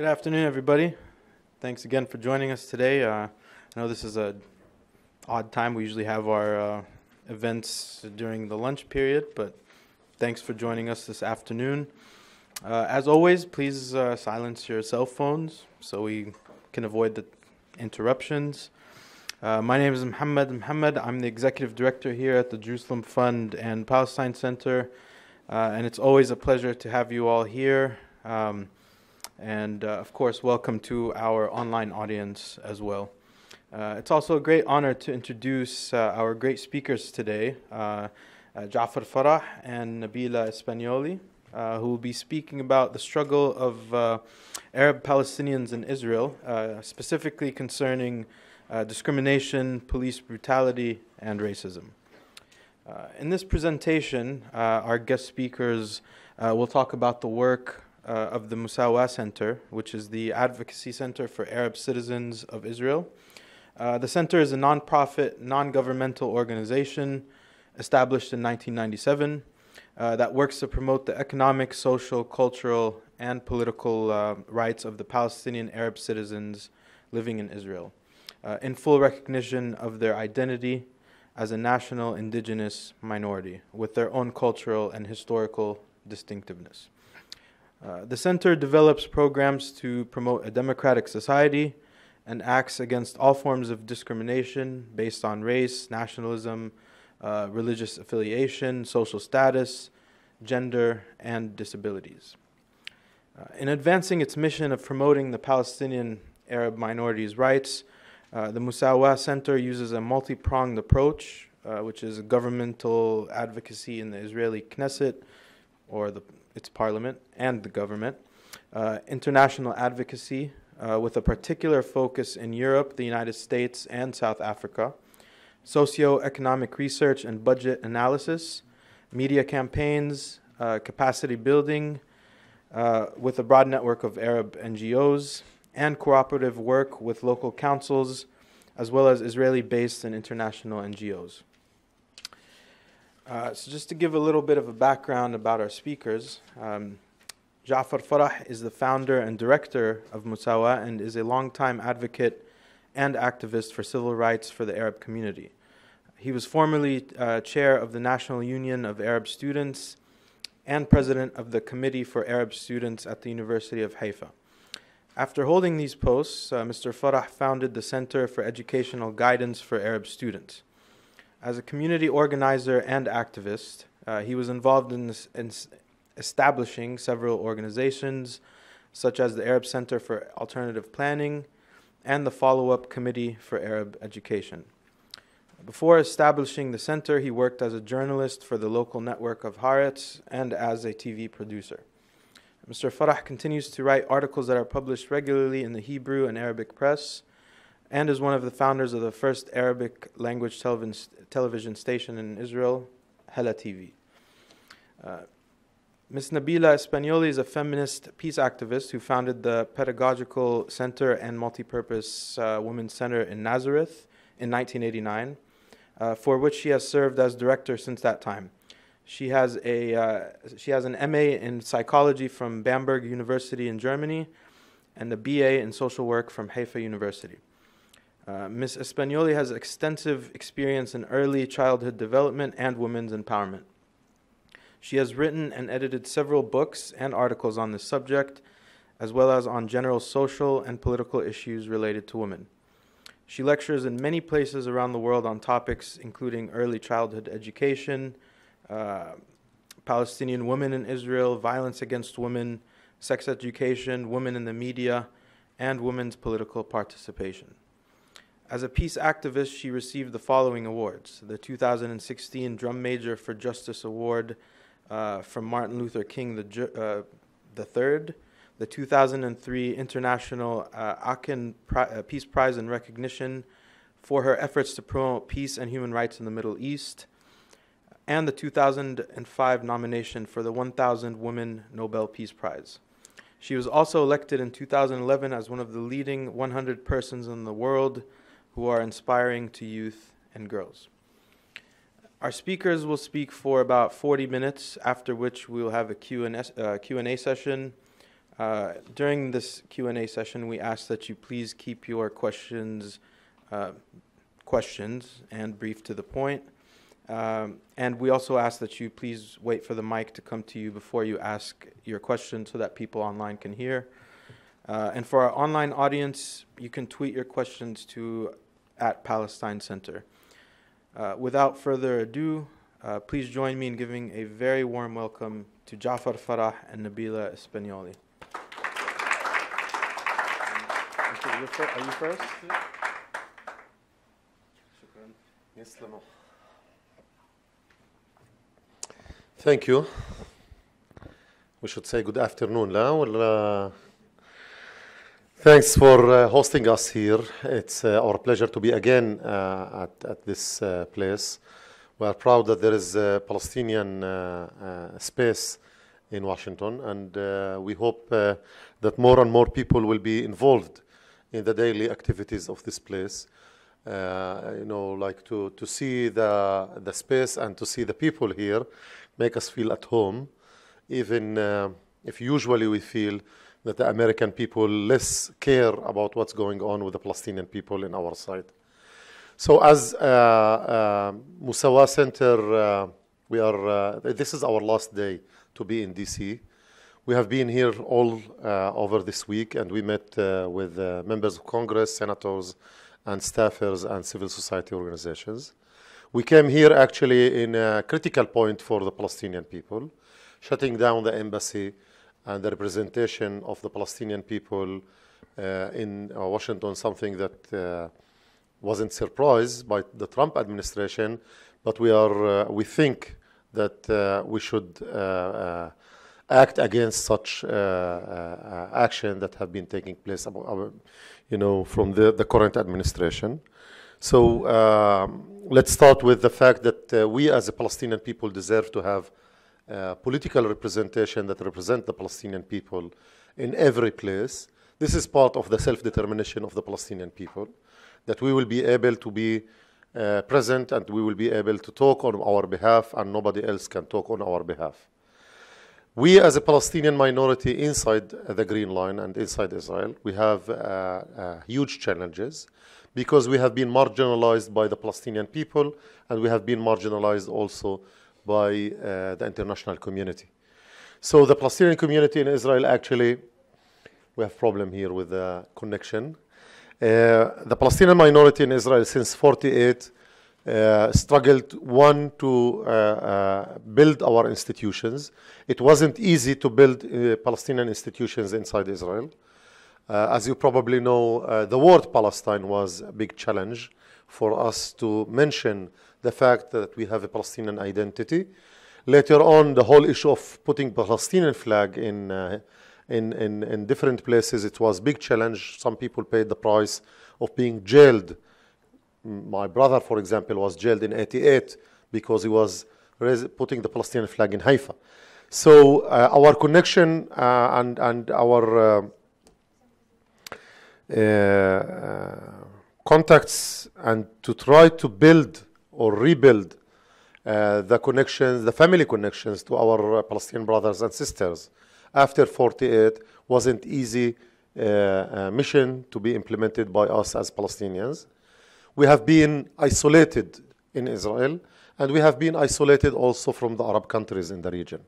Good afternoon, everybody. Thanks again for joining us today. I know this is an odd time. We usually have our events during the lunch period, but thanks for joining us this afternoon. As always, please silence your cell phones so we can avoid the interruptions. My name is Mohammed. I'm the executive director here at the Jerusalem Fund and Palestine Center, and it's always a pleasure to have you all here. Of course, welcome to our online audience as well. It's also a great honor to introduce our great speakers today, Jafar Farah and Nabila Espanioly, who will be speaking about the struggle of Arab Palestinians in Israel, specifically concerning discrimination, police brutality, and racism. In this presentation, our guest speakers will talk about the work of the Mossawa Center, which is the advocacy center for Arab citizens of Israel. The center is a non-profit, non-governmental organization established in 1997 that works to promote the economic, social, cultural, and political rights of the Palestinian Arab citizens living in Israel, in full recognition of their identity as a national indigenous minority with their own cultural and historical distinctiveness. The center develops programs to promote a democratic society and acts against all forms of discrimination based on race, nationalism, religious affiliation, social status, gender, and disabilities. In advancing its mission of promoting the Palestinian Arab minorities' rights, the Mossawwa Center uses a multi-pronged approach, which is governmental advocacy in the Israeli Knesset, or its parliament, and the government, international advocacy with a particular focus in Europe, the United States, and South Africa, socio-economic research and budget analysis, media campaigns, capacity building with a broad network of Arab NGOs, and cooperative work with local councils, as well as Israeli-based and international NGOs. So just to give a little bit of a background about our speakers, Jafar Farah is the founder and director of Mossawwa and is a longtime advocate and activist for civil rights for the Arab community. He was formerly chair of the National Union of Arab Students and president of the Committee for Arab Students at the University of Haifa. After holding these posts, Mr. Farah founded the Center for Educational Guidance for Arab Students. As a community organizer and activist, he was involved in establishing several organizations, such as the Arab Center for Alternative Planning and the Follow-Up Committee for Arab Education. Before establishing the center, he worked as a journalist for the local network of Haaretz and as a TV producer. Mr. Farah continues to write articles that are published regularly in the Hebrew and Arabic press, and is one of the founders of the first Arabic language television station in Israel, Hela TV. Ms. Nabila Espanioly is a feminist peace activist who founded the Pedagogical Center and Multipurpose Women's Center in Nazareth in 1989, for which she has served as director since that time. She has an MA in psychology from Bamberg University in Germany and a BA in social work from Haifa University. Ms. Espanioly has extensive experience in early childhood development and women's empowerment. She has written and edited several books and articles on this subject, as well as on general social and political issues related to women. She lectures in many places around the world on topics including early childhood education, Palestinian women in Israel, violence against women, sex education, women in the media, and women's political participation. As a peace activist, she received the following awards: the 2016 Drum Major for Justice Award from Martin Luther King III, the 2003 International Aachen Peace Prize in recognition for her efforts to promote peace and human rights in the Middle East, and the 2005 nomination for the 1000 Women Nobel Peace Prize. She was also elected in 2011 as one of the leading 100 persons in the world who are inspiring to youth and girls. Our speakers will speak for about 40 minutes, after which we will have a Q&A session During this Q&A session, we ask that you please keep your questions and brief to the point. And we also ask that you please wait for the mic to come to you before you ask your question so that people online can hear. And for our online audience, you can tweet your questions to @Palestine Center. Without further ado, please join me in giving a very warm welcome to Jafar, Farah, and Nabila Espanioly. Are you first? Yes, thank you. We should say good afternoon, la? Thanks for hosting us here. It's our pleasure to be again at this place. We are proud that there is a Palestinian space in Washington, and we hope that more and more people will be involved in the daily activities of this place. Like to see the space and to see the people here make us feel at home, even if usually we feel that the American people less care about what's going on with the Palestinian people in our side. So as Mossawwa Center, this is our last day to be in DC. We have been here all over this week, and we met with members of Congress, senators, and staffers and civil society organizations. We came here actually in a critical point for the Palestinian people, shutting down the embassy and the representation of the Palestinian people in Washington, something that wasn't surprised by the Trump administration, but we think that we should act against such action that have been taking place from the current administration. So let's start with the fact that we as a Palestinian people deserve to have political representation that represent the Palestinian people in every place. This is part of the self-determination of the Palestinian people, that we will be able to be present and we will be able to talk on our behalf, and nobody else can talk on our behalf. We as a Palestinian minority inside the Green Line and inside Israel, we have huge challenges because we have been marginalized by the Palestinian people, and we have been marginalized also by the international community. So the Palestinian community in Israel, actually, we have a problem here with the connection. The Palestinian minority in Israel since 1948 struggled, to build our institutions. It wasn't easy to build Palestinian institutions inside Israel. As you probably know, the word Palestine was a big challenge for us to mention the fact that we have a Palestinian identity. Later on, the whole issue of putting Palestinian flag in different places, it was a big challenge. Some people paid the price of being jailed. My brother, for example, was jailed in 1988 because he was putting the Palestinian flag in Haifa. So our connection and our contacts, and to try to build or rebuild the connections, the family connections to our Palestinian brothers and sisters after 1948 wasn't easy mission to be implemented by us as Palestinians. We have been isolated in Israel, and we have been isolated also from the Arab countries in the region.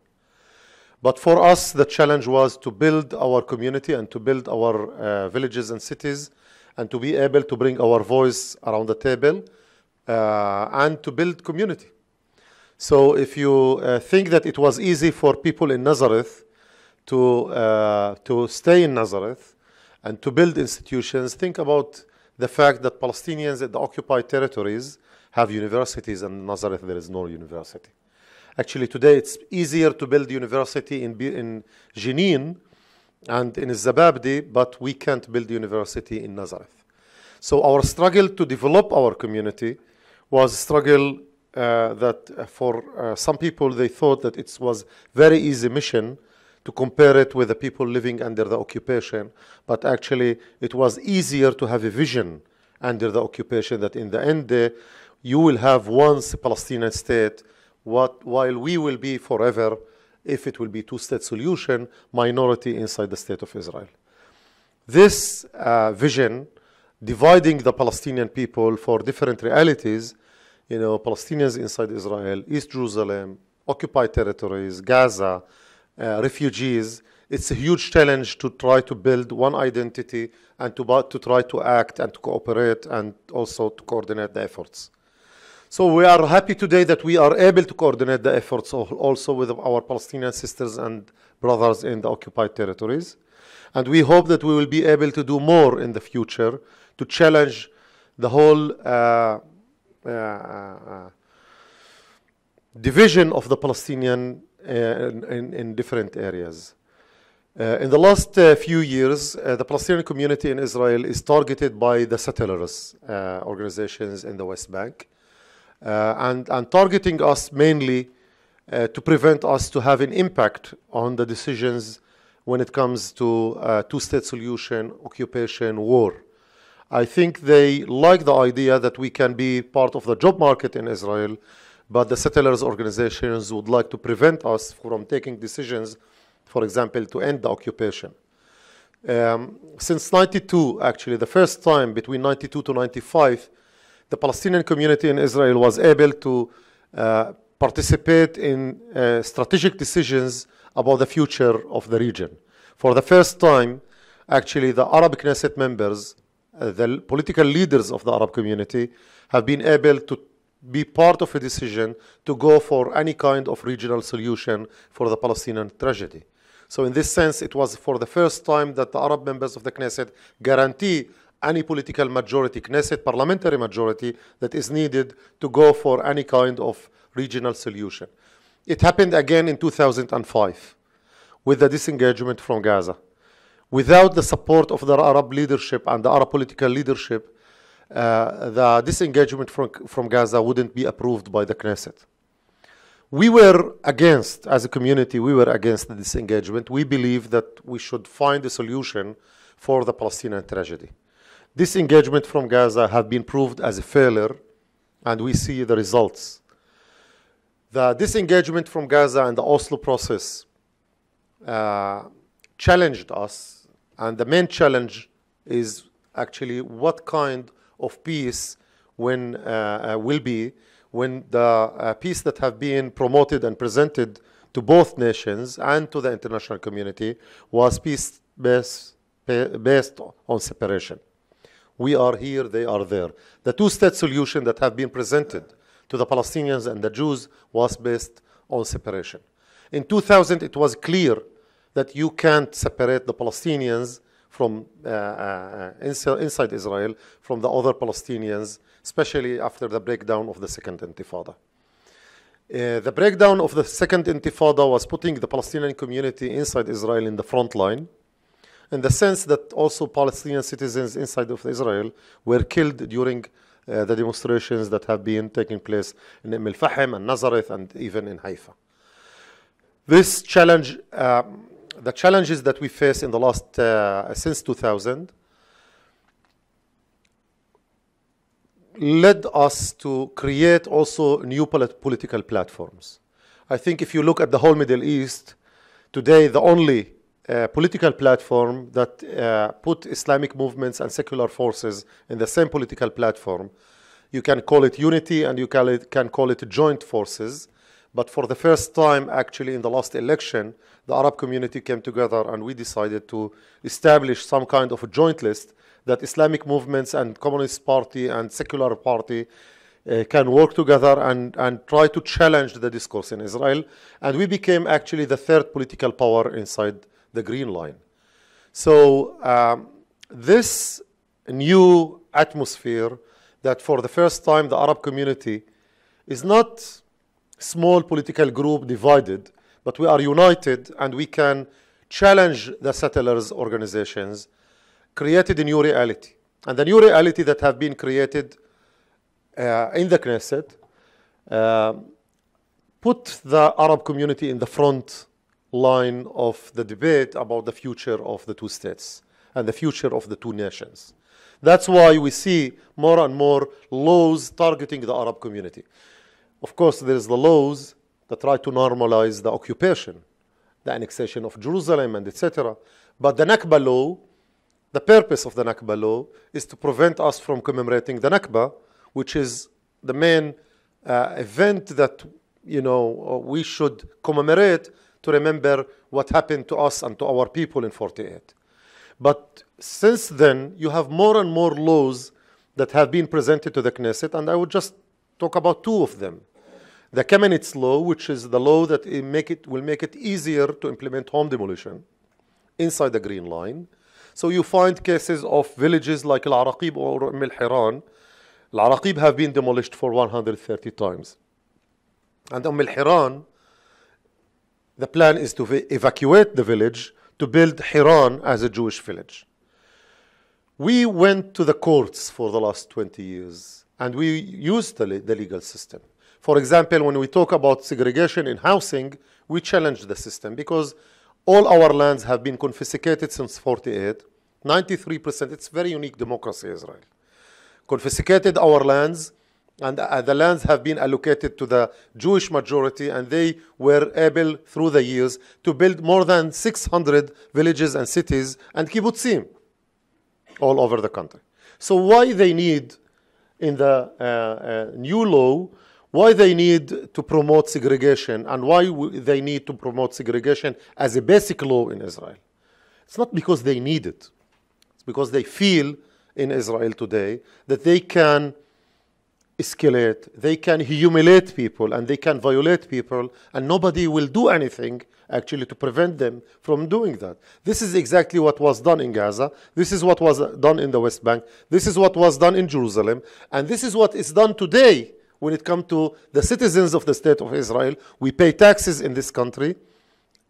But for us, the challenge was to build our community and to build our villages and cities, and to be able to bring our voice around the table and to build community. So if you think that it was easy for people in Nazareth to stay in Nazareth and to build institutions, think about the fact that Palestinians at the occupied territories have universities, and in Nazareth there is no university. Actually, today it's easier to build university in Jenin and in Zababdi, but we can't build university in Nazareth. So our struggle to develop our community was a struggle that for some people, they thought that it was very easy mission to compare it with the people living under the occupation. But actually, it was easier to have a vision under the occupation that in the end, you will have once a Palestinian state, while we will be forever if it will be two-state solution, minority inside the state of Israel. This vision, dividing the Palestinian people for different realities, Palestinians inside Israel, East Jerusalem, occupied territories, Gaza, refugees, it's a huge challenge to try to build one identity and to try to act and to cooperate and also to coordinate the efforts. So we are happy today that we are able to coordinate the efforts also with our Palestinian sisters and brothers in the occupied territories. And we hope that we will be able to do more in the future to challenge the whole division of the Palestinian in different areas. In the last few years, the Palestinian community in Israel is targeted by the settlers organizations in the West Bank. And targeting us mainly to prevent us to have an impact on the decisions when it comes to two-state solution, occupation, war. I think they like the idea that we can be part of the job market in Israel, but the settlers organizations would like to prevent us from taking decisions, for example, to end the occupation. Since 92, actually, the first time between 92 to 95, the Palestinian community in Israel was able to participate in strategic decisions about the future of the region. For the first time, actually, the Arab Knesset members, the political leaders of the Arab community, have been able to be part of a decision to go for any kind of regional solution for the Palestinian tragedy. So in this sense, it was for the first time that the Arab members of the Knesset guarantee any political majority, Knesset parliamentary majority, that is needed to go for any kind of regional solution. It happened again in 2005 with the disengagement from Gaza. Without the support of the Arab leadership and the Arab political leadership, the disengagement from Gaza wouldn't be approved by the Knesset. We were against, as a community, we were against the disengagement. We believe that we should find a solution for the Palestinian tragedy. Disengagement from Gaza have been proved as a failure, and we see the results. The disengagement from Gaza and the Oslo process challenged us, and the main challenge is actually what kind of peace will be when the peace that have been promoted and presented to both nations and to the international community was peace based on separation. We are here, they are there. The two-state solution that have been presented to the Palestinians and the Jews was based on separation. In 2000, it was clear that you can't separate the Palestinians from inside Israel from the other Palestinians, especially after the breakdown of the Second Intifada. The breakdown of the Second Intifada was putting the Palestinian community inside Israel in the front line, in the sense that also Palestinian citizens inside of Israel were killed during the demonstrations that have been taking place in Al-Fahim and Nazareth and even in Haifa. This challenge, the challenges that we face in the last, since 2000, led us to create also new political platforms. I think if you look at the whole Middle East, today the only political platform that put Islamic movements and secular forces in the same political platform, you can call it unity and you can call it joint forces. But for the first time, actually, in the last election, the Arab community came together and we decided to establish some kind of a joint list that Islamic movements and Communist Party and secular party can work together and try to challenge the discourse in Israel. And we became actually the third political power inside the Green Line. So this new atmosphere that for the first time the Arab community is not small political group divided, but we are united and we can challenge the settlers' organizations, created a new reality. And the new reality that have been created in the Knesset put the Arab community in the front line of the debate about the future of the two states and the future of the two nations. That's why we see more and more laws targeting the Arab community. Of course, there's the laws that try to normalize the occupation, the annexation of Jerusalem, and etc. But the Nakba law, the purpose of the Nakba law is to prevent us from commemorating the Nakba, which is the main event that we should commemorate to remember what happened to us and to our people in 48. But since then, you have more and more laws that have been presented to the Knesset, and I would just talk about two of them. The Kamenetz law, which is the law that will make it easier to implement home demolition inside the Green Line. So you find cases of villages like Al-Araqib or Al-Hiran. Al-Araqib have been demolished for 130 times. And Al-Hiran, the plan is to evacuate the village to build Hiran as a Jewish village. We went to the courts for the last 20 years, and we used the legal system. For example, when we talk about segregation in housing, we challenge the system because all our lands have been confiscated since 48. 93%, it's very unique democracy, Israel. Confiscated our lands, and the lands have been allocated to the Jewish majority, and they were able, through the years, to build more than 600 villages and cities and kibbutzim all over the country. So why they need, in the new law, why they need to promote segregation and why they need to promote segregation as a basic law in Israel? It's not because they need it. It's because they feel in Israel today that they can escalate, they can humiliate people, and they can violate people, and nobody will do anything actually to prevent them from doing that. This is exactly what was done in Gaza. This is what was done in the West Bank. This is what was done in Jerusalem. And this is what is done today when it comes to the citizens of the state of Israel. We pay taxes in this country,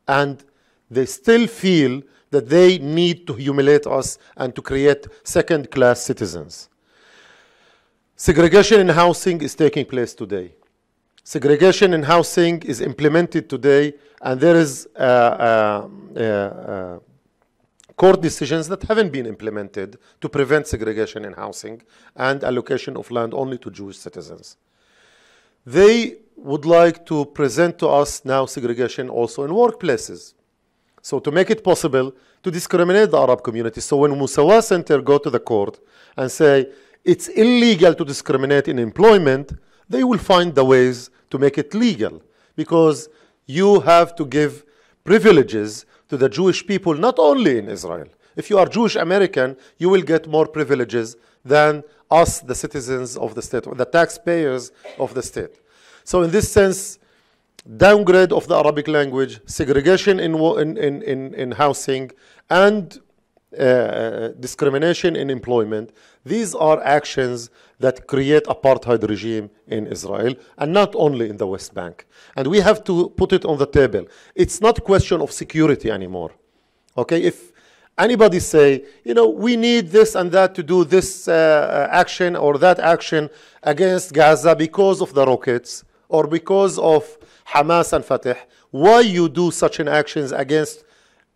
and they still feel that they need to humiliate us and to create second-class citizens. Segregation in housing is taking place today. Segregation in housing is implemented today, and there is court decisions that haven't been implemented to prevent segregation in housing and allocation of land only to Jewish citizens. They would like to present to us now segregation also in workplaces. So to make it possible to discriminate the Arab community. So when Mossawwa Center go to the court and say it's illegal to discriminate in employment, they will find the ways to make it legal, because you have to give privileges to the Jewish people, not only in Israel. If you are Jewish American, you will get more privileges than us, the citizens of the state, or the taxpayers of the state. So in this sense, downgrade of the Arabic language, segregation in housing, and discrimination in employment, these are actions that create apartheid regime in Israel, and not only in the West Bank. And we have to put it on the table. It's not a question of security anymore. Okay, if anybody say, we need this and that to do this action or that action against Gaza because of the rockets or because of Hamas and Fatah, why you do such an actions against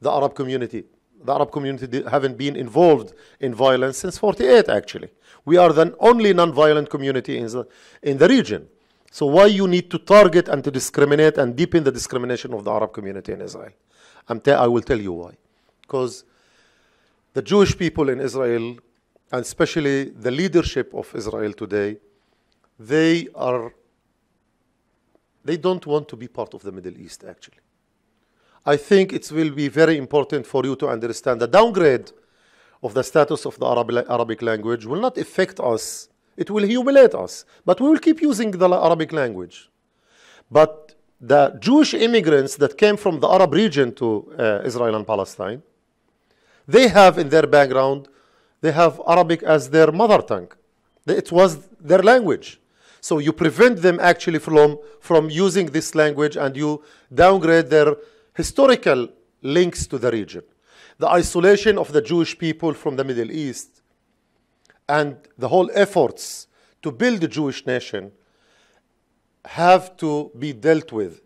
the Arab community? The Arab community haven't been involved in violence since 48, actually. We are the only non-violent community in the region. So why you need to target and to discriminate and deepen the discrimination of the Arab community in Israel? I will tell you why. Because the Jewish people in Israel, and especially the leadership of Israel today, they don't want to be part of the Middle East, actually. I think it will be very important for you to understand the downgrade of the status of the Arabic language will not affect us. It will humiliate us. But we will keep using the Arabic language. But the Jewish immigrants that came from the Arab region to Israel and Palestine, they have in their background, they have Arabic as their mother tongue. It was their language. So you prevent them actually from using this language, and you downgrade their historical links to the region. The isolation of the Jewish people from the Middle East and the whole efforts to build the Jewish nation have to be dealt with.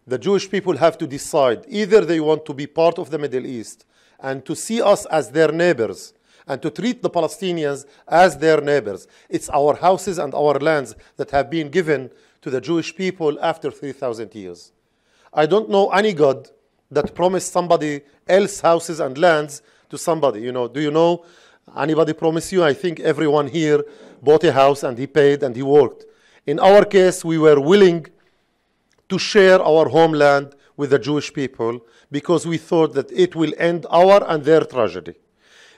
The Jewish people have to decide either they want to be part of the Middle East and to see us as their neighbors and to treat the Palestinians as their neighbors. It's our houses and our lands that have been given to the Jewish people after 3,000 years. I don't know any God that promised somebody else houses and lands to somebody. Do you know anybody promise you? I think everyone here bought a house and he paid and he worked. In our case, we were willing to share our homeland with the Jewish people because we thought that it will end our and their tragedy.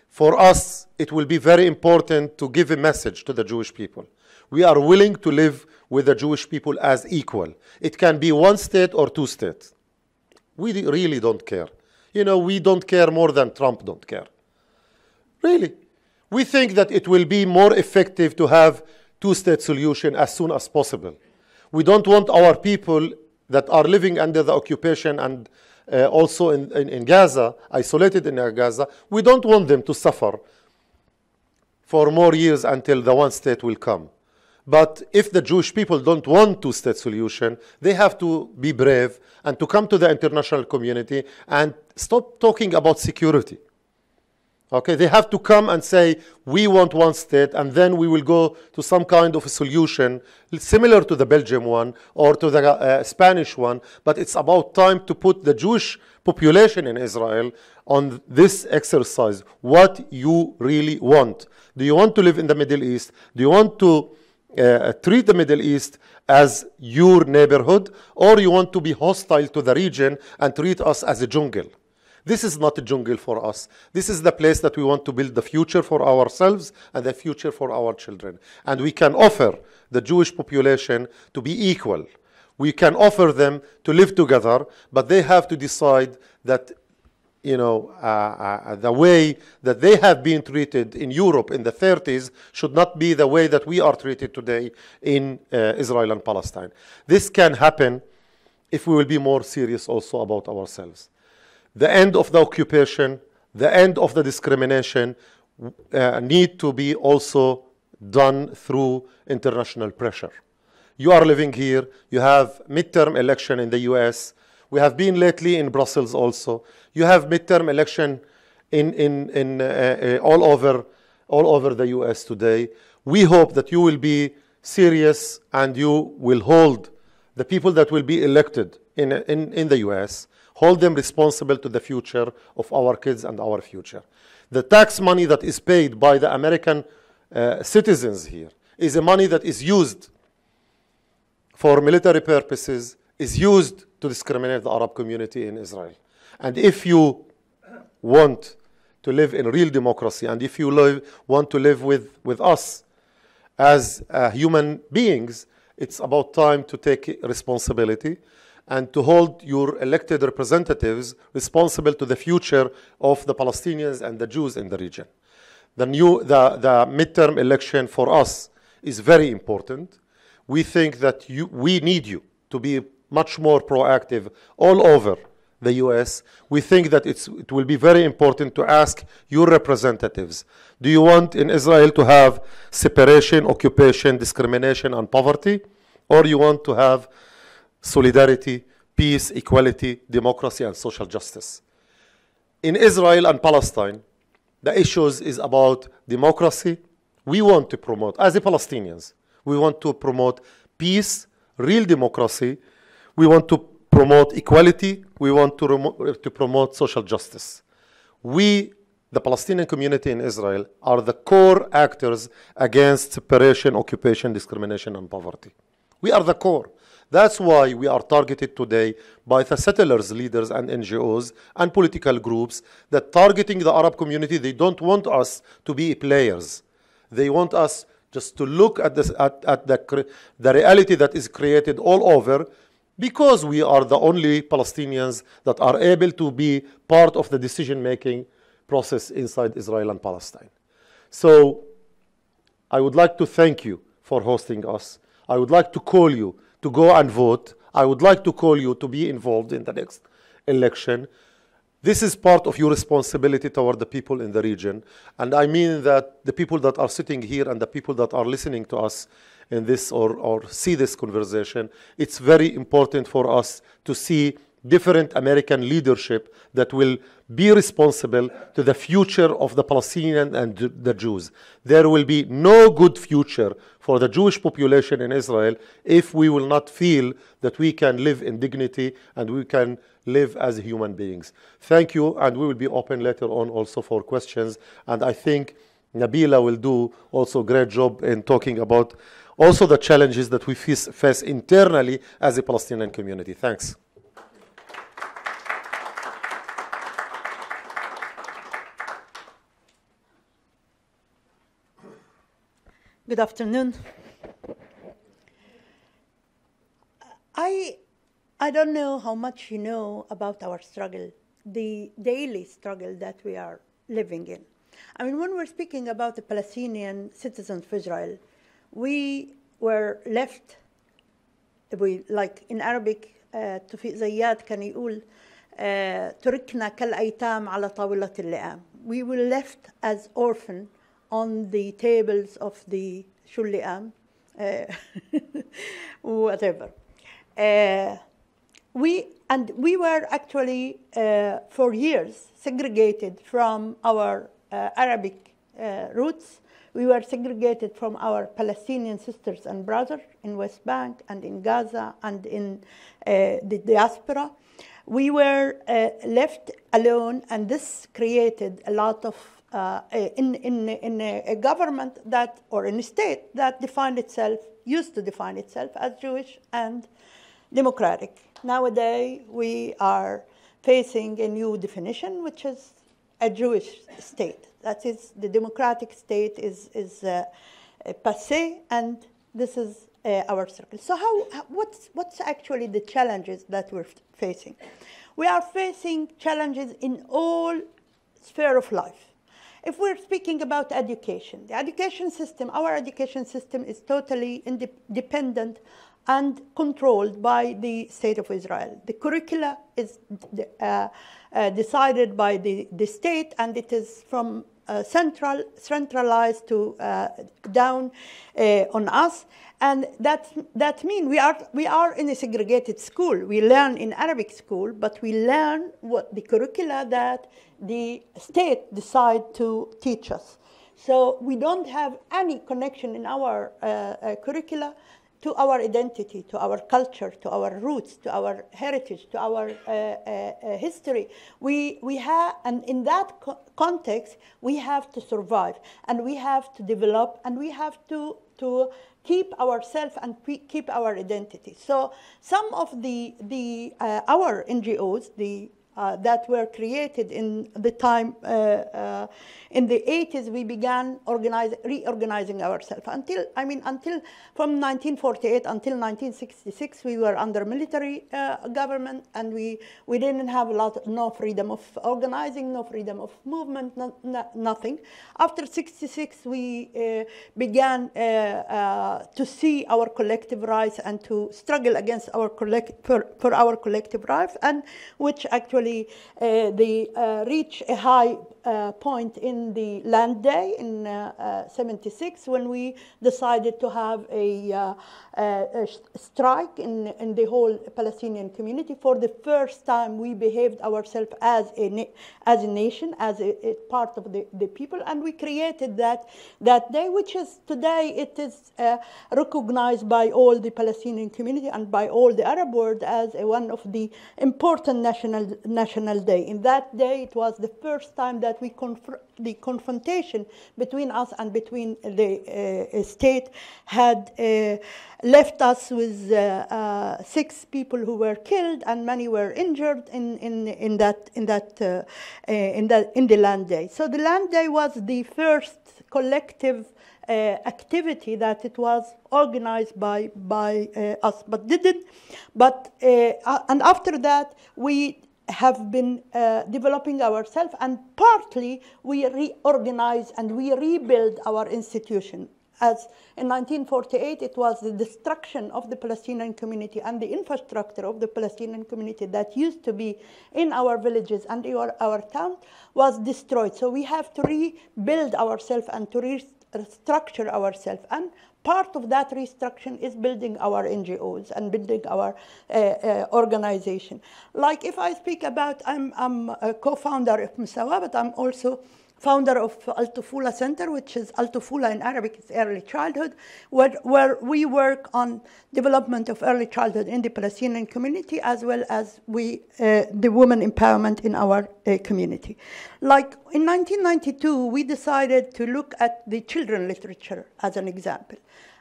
For us, it will be very important to give a message to the Jewish people. We are willing to live with the Jewish people as equal. It can be one state or two states. We really don't care. We don't care more than Trump don't care. Really. We think that it will be more effective to have two-state solution as soon as possible. We don't want our people that are living under the occupation and also in Gaza, isolated in Gaza, we don't want them to suffer for more years until the one state will come. But if the Jewish people don't want two-state solution, they have to be brave and to come to the international community and stop talking about security. Okay, they have to come and say, we want one state, and then we will go to some kind of a solution similar to the Belgium one or to the Spanish one. But it's about time to put the Jewish population in Israel on this exercise. What you really want. Do you want to live in the Middle East? Do you want to treat the Middle East as your neighborhood? Or you want to be hostile to the region and treat us as a jungle? This is not a jungle for us. This is the place that we want to build the future for ourselves and the future for our children. And we can offer the Jewish population to be equal. We can offer them to live together, but they have to decide that, the way that they have been treated in Europe in the 30s should not be the way that we are treated today in Israel and Palestine. This can happen if we will be more serious also about ourselves. The end of the occupation, the end of the discrimination need to be also done through international pressure. You are living here. You have midterm election in the US. We have been lately in Brussels also. You have midterm election in all over the US today. We hope that you will be serious and you will hold the people that will be elected in the US, hold them responsible to the future of our kids and our future. The tax money that is paid by the American citizens here is a money that is used for military purposes, is used to discriminate the Arab community in Israel. And if you want to live in real democracy, and if you want to live with us as human beings, it's about time to take responsibility and to hold your elected representatives responsible to the future of the Palestinians and the Jews in the region. The midterm election for us is very important. We think that we need you to be much more proactive all over the US. We think that it will be very important to ask your representatives, do you want in Israel to have separation, occupation, discrimination, and poverty? Or you want to have solidarity, peace, equality, democracy, and social justice? In Israel and Palestine, the issues is about democracy. We want to promote, as the Palestinians, we want to promote peace, real democracy. We want to promote equality. We want to promote social justice. We, the Palestinian community in Israel, are the core actors against separation, occupation, discrimination, and poverty. We are the core. That's why we are targeted today by the settlers, leaders, and NGOs and political groups that targeting the Arab community. They don't want us to be players. They want us just to look at the reality that is created all over, because we are the only Palestinians that are able to be part of the decision-making process inside Israel and Palestine. So I would like to thank you for hosting us. I would like to call you to go and vote. I would like to call you to be involved in the next election. This is part of your responsibility toward the people in the region. And I mean that the people that are sitting here and the people that are listening to us in this or see this conversation, it's very important for us to see different American leadership that will be responsible to the future of the Palestinians and the Jews. There will be no good future for the Jewish population in Israel if we will not feel that we can live in dignity and we can live as human beings. Thank you, and we will be open later on also for questions. And I think Nabila will do also a great job in talking about also the challenges that we face internally as a Palestinian community. Thanks. Good afternoon. I don't know how much you know about our struggle, the daily struggle that we are living in. I mean, when we're speaking about the Palestinian citizens of Israel, we were left, like in Arabic, توفيق زياد كان يقول تركنا كالأيتام على طاولة اللئام. We were left as orphans on the tables of the Shulliam, whatever. We were actually for years segregated from our Arabic roots. We were segregated from our Palestinian sisters and brothers in West Bank and in Gaza and in the diaspora. We were left alone, and this created a lot of in a government that, or in a state that used to define itself as Jewish and democratic. Nowadays, we are facing a new definition, which is a Jewish state. That is, the democratic state is passé, and this is our circle. So what's actually the challenges that we're facing? We are facing challenges in all spheres of life. If we're speaking about education, the education system, our education system is totally independent and controlled by the State of Israel. The curricula is decided by the state, and it is from centralized to down on us. And that means we are in a segregated school. We learn in Arabic school, but we learn what the curricula that the state decide to teach us. So we don't have any connection in our curricula to our identity, to our culture, to our roots, to our heritage, to our history. We have, and in that context, we have to survive, and we have to develop, and we have to keep ourselves and keep our identity. So some of our NGOs, that were created in the time in the 80s, we began reorganizing ourselves. Until from 1948 until 1966, we were under military government, and we didn't have no freedom of organizing, no freedom of movement, nothing. After 66, we began to see our collective rights and to struggle against our for our collective rights, and which actually they reach a high point in the Land Day in 76, when we decided to have a strike in the whole Palestinian community. For the first time, we behaved ourselves as a nation, as a part of the people, and we created that day, which is today it is recognized by all the Palestinian community and by all the Arab world as one of the important national day. In that day, it was the first time that the confrontation between us and between the state had left us with 6 people who were killed and many were injured in the Land Day. So the Land Day was the first collective activity that it was organized by us, and after that we have been developing ourselves, and partly we reorganize and we rebuild our institution. As in 1948, it was the destruction of the Palestinian community and the infrastructure of the Palestinian community that used to be in our villages and our town was destroyed. So we have to rebuild ourselves and to restructure ourselves. And part of that restructuring is building our NGOs and building our organization. Like if I speak about, I'm a co-founder of Mossawwa, but I'm also founder of Al-Tufula Center, which is Al-Tufula in Arabic, is early childhood, where we work on development of early childhood in the Palestinian community, as well as the women empowerment in our community. Like in 1992, we decided to look at the children literature as an example.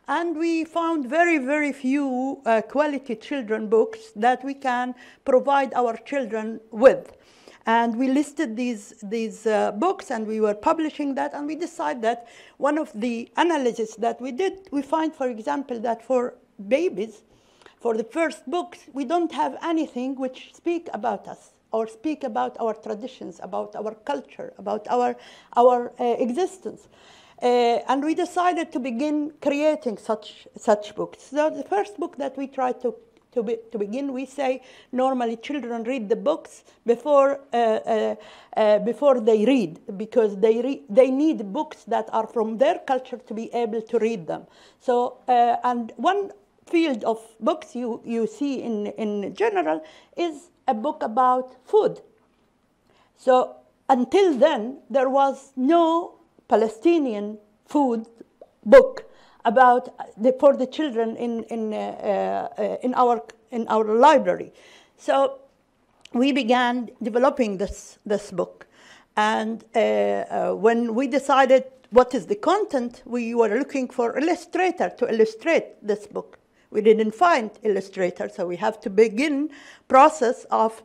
And we found very, very few quality children books that we can provide our children with. And we listed these books, and we were publishing that, and we decided that one of the analyses that we did, we find, for example, that for babies, for the first books, we don't have anything which speak about us or speak about our traditions, about our culture, about our existence. And we decided to begin creating such books. So the first book that we tried to begin, we say normally children read the books before they read, because they need books that are from their culture to be able to read them. So and one field of books you see in general is a book about food. So until then there was no Palestinian food book about for the children in our library. So we began developing this book, and when we decided what is the content, we were looking for illustrator to illustrate this book. We didn't find illustrator, so we have to begin process of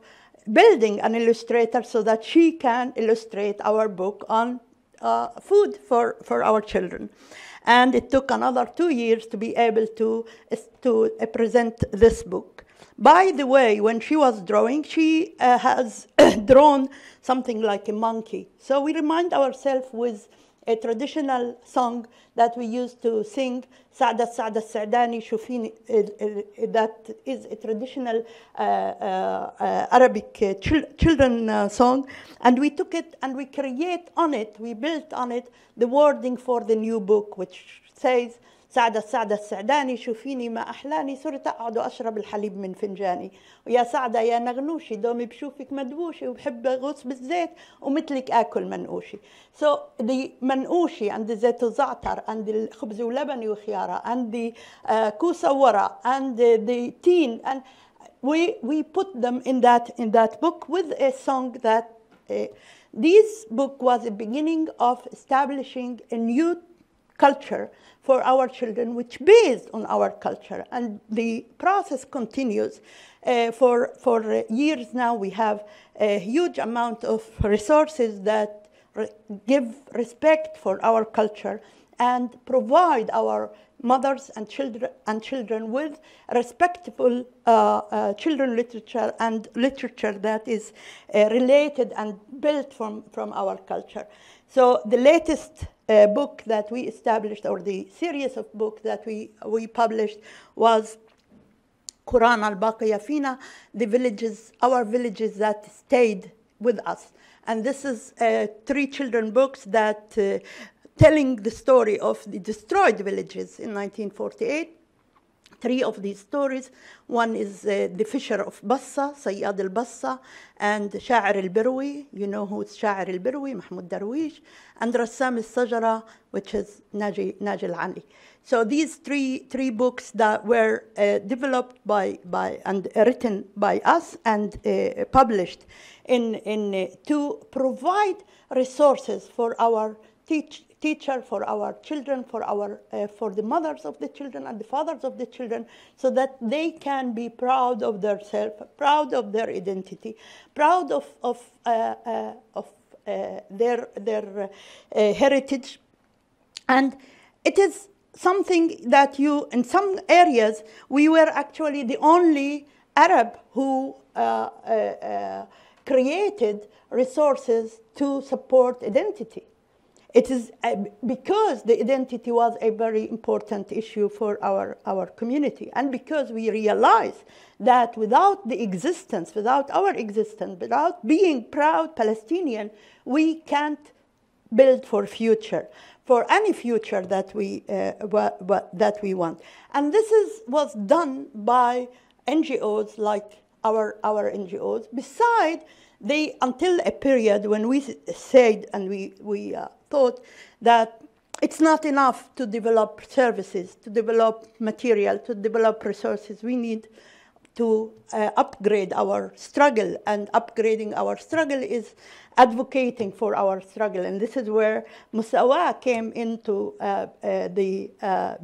building an illustrator so that she can illustrate our book on food for our children. And it took another 2 years to be able to present this book. By the way, when she was drawing, she has drawn something like a monkey. So we remind ourselves with a traditional song that we used to sing, Saada Saada Saadani Shufini, that is a traditional Arabic children song. And we took it and we built on it the wording for the new book, which says, سعدة السعدة السعداني شوفيني ما أحلاني صرت أقعد أشرب الحليب من فنجاني ويا سعدة يا نغنوشي دومي بشوفك مدبوشي وبحب غص بالزيت ومثلك آكل منقوشي. So the منقوشي and the زيت الزعتر and the خبز ولبني وخيارة and the كوسة ورا and the teen, and we put them in that book with a song that this book was a beginning of establishing a new culture for our children, which based on our culture, and the process continues. For years now, we have a huge amount of resources that give respect for our culture and provide our mothers and children with respectful children literature and literature that is related and built from our culture. So the latest book that we established, or the series of books that we published, was Quran al-Baqiya Fina, the villages, our villages that stayed with us. And this is 3 children books that telling the story of the destroyed villages in 1948. 3 of these stories. One is the fisher of Bassa, Sayyad al-Bassa, and Sha'ir al-Birwi. You know who is Sha'ir al-Birwi, Mahmoud Darwish, and Rassam al-Sajara, which is Naji al-Ali. So these three books that were developed by and written by us and published to provide resources for our teacher, for our children, for the mothers of the children and the fathers of the children, so that they can be proud of themselves, proud of their identity, proud of their heritage. And it is something that in some areas, we were actually the only Arab who created resources to support identity. It is because the identity was a very important issue for our community, and because we realized that without our existence, without being proud Palestinian, we can't build for future, for any future that we want. And this was done by NGOs like our NGOs. Beside, until a period when we said and we thought that it's not enough to develop services, to develop material, to develop resources. We need to upgrade our struggle, and upgrading our struggle is advocating for our struggle. And this is where Mossawwa came into the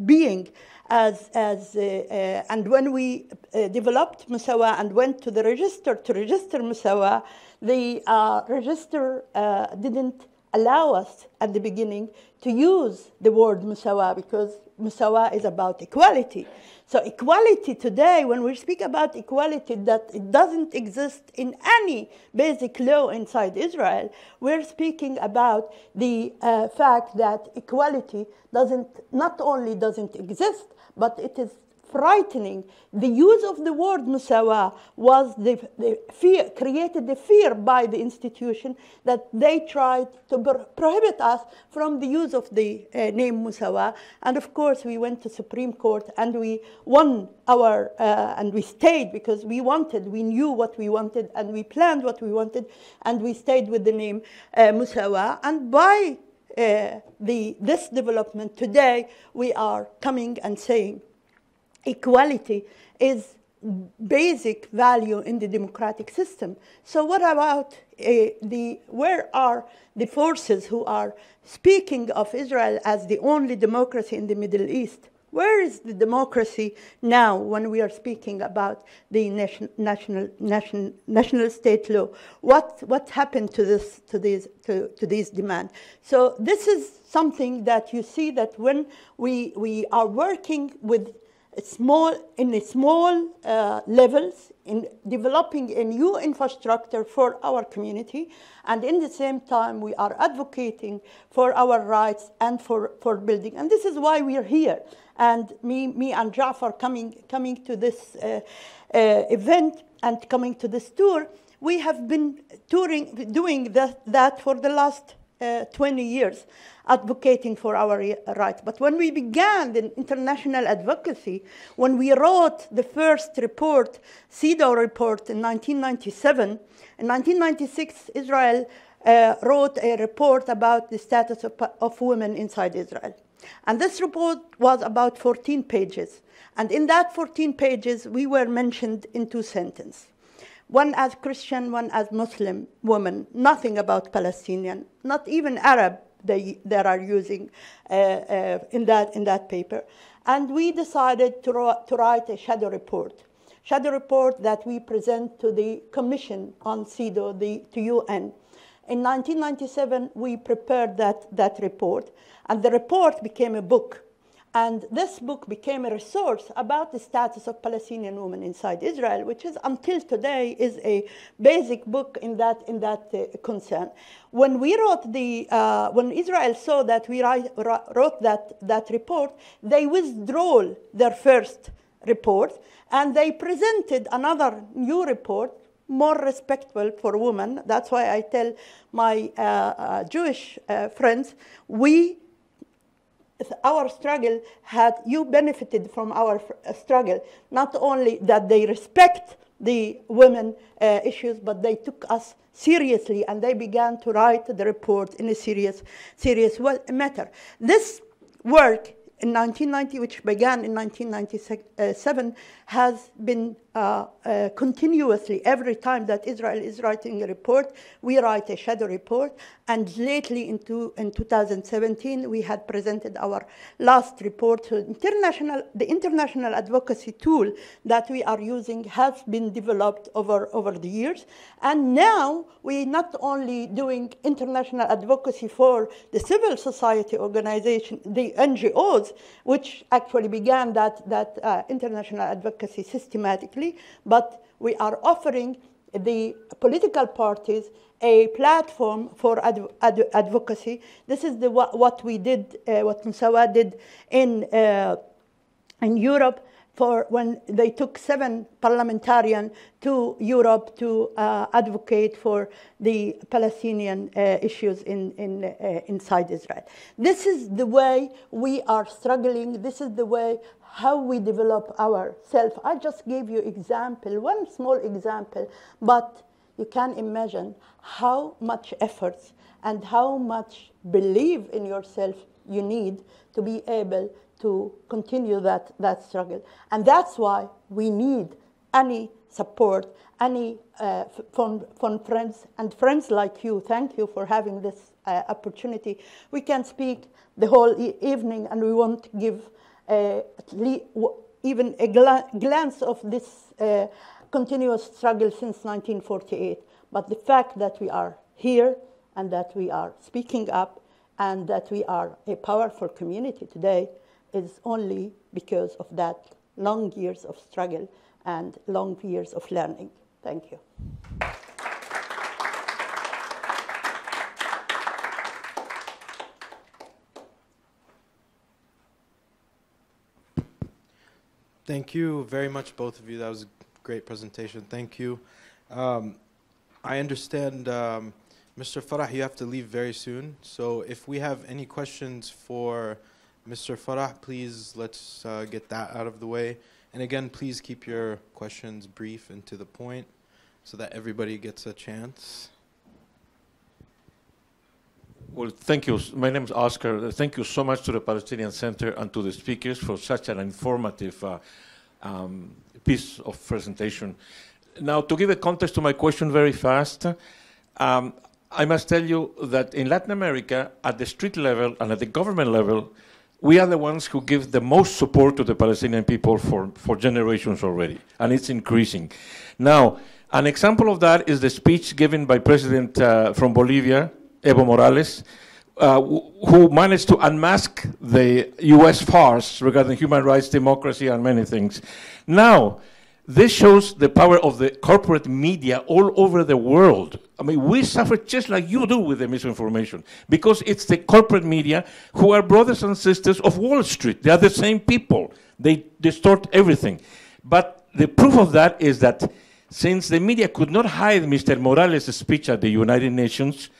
being and when we developed Mossawwa and went to the register to register Mossawwa, the register didn't allow us at the beginning to use the word Mossawwa, because Mossawwa is about equality. So equality today, when we speak about equality, that it doesn't exist in any basic law inside Israel, we're speaking about the fact that equality not only doesn't exist, but it is frightening. The use of the word Mossawwa was the fear, created the fear by the institution that they tried to prohibit us from the use of the name Mossawwa. And of course, we went to Supreme Court and we won and we stayed because we knew what we wanted, and we planned what we wanted, and we stayed with the name Mossawwa. And by this development today, we are coming and saying equality is basic value in the democratic system. So what about where are the forces who are speaking of Israel as the only democracy in the Middle East? Where is the democracy now when we are speaking about the national state law? What happened to these demands? So this is something that you see that when we are working with small levels in developing a new infrastructure for our community, and in the same time we are advocating for our rights and for building. And this is why we are here. And me and Jafar coming to this event and coming to this tour, we have been doing that for the last 20 years, advocating for our rights. But when we began the international advocacy, when we wrote the first report, CEDAW report in 1997, in 1996, Israel wrote a report about the status of women inside Israel. And this report was about 14 pages. And in that 14 pages, we were mentioned in 2 sentences. One as Christian, one as Muslim woman, nothing about Palestinian, not even Arab they are using in that paper. And we decided to write a shadow report that we present to the Commission on CEDAW, to UN. In 1997, we prepared that report, and the report became a book. And this book became a resource about the status of Palestinian women inside Israel, which is until today is a basic book in that concern. When we wrote when Israel saw that we wrote that report, they withdrew their first report, and they presented another new report, more respectful for women. That's why I tell my Jewish friends, our struggle you benefited from our struggle. Not only that they respect the women issues, but they took us seriously, and they began to write the report in a serious matter. This work in 1990, which began in 1997, has been continuously, every time that Israel is writing a report, we write a shadow report. And lately, in 2017, we had presented our last report. So the international advocacy tool that we are using has been developed over the years. And now we're not only doing international advocacy for the civil society organization, the NGOs, which actually began that international advocacy systematically, but we are offering the political parties a platform for advocacy. This is what we did, what Mossawwa did in Europe, for when they took 7 parliamentarians to Europe to advocate for the Palestinian issues inside Israel. This is the way we are struggling. This is the way how we develop ourselves. I just gave you example, one small example, but you can imagine how much effort and how much belief in yourself you need to be able to continue that struggle. And that's why we need any support, any from friends and friends like you. Thank you for having this opportunity. We can speak the whole evening, and we won't give even a glance of this continuous struggle since 1948. But the fact that we are here and that we are speaking up and that we are a powerful community today is only because of that long years of struggle and long years of learning. Thank you. Thank you very much, both of you. That was a great presentation. Thank you. I understand, Mr. Farah, you have to leave very soon. So if we have any questions for Mr. Farah, please let's get that out of the way. And again, please keep your questions brief and to the point so that everybody gets a chance. Well, thank you. My name is Oscar. Thank you so much to the Palestinian Center and to the speakers for such an informative piece of presentation. Now, to give a context to my question very fast, I must tell you that in Latin America, at the street level and at the government level, we are the ones who give the most support to the Palestinian people for generations already, and it's increasing. Now, an example of that is the speech given by President from Bolivia, Evo Morales, who managed to unmask the US farce regarding human rights, democracy, and many things. Now, this shows the power of the corporate media all over the world. I mean, we suffer just like you do with the misinformation, because it's the corporate media who are brothers and sisters of Wall Street. They are the same people. They distort everything. But the proof of that is that since the media could not hide Mr. Morales' speech at the United Nations,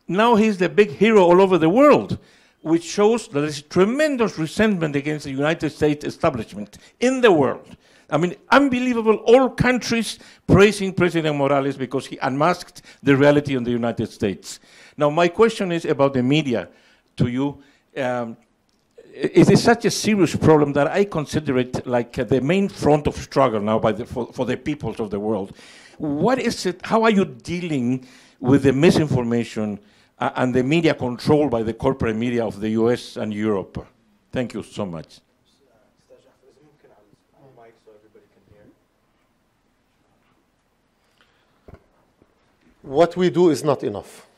now he's the big hero all over the world, which shows that there's tremendous resentment against the United States establishment in the world. I mean, unbelievable, all countries praising President Morales because he unmasked the reality in the United States. Now, my question is about the media to you. It is such a serious problem that I consider it like the main front of struggle now for the peoples of the world. What is it, how are you dealing with the misinformation and the media controlled by the corporate media of the US and Europe? Thank you so much. What we do is not enough.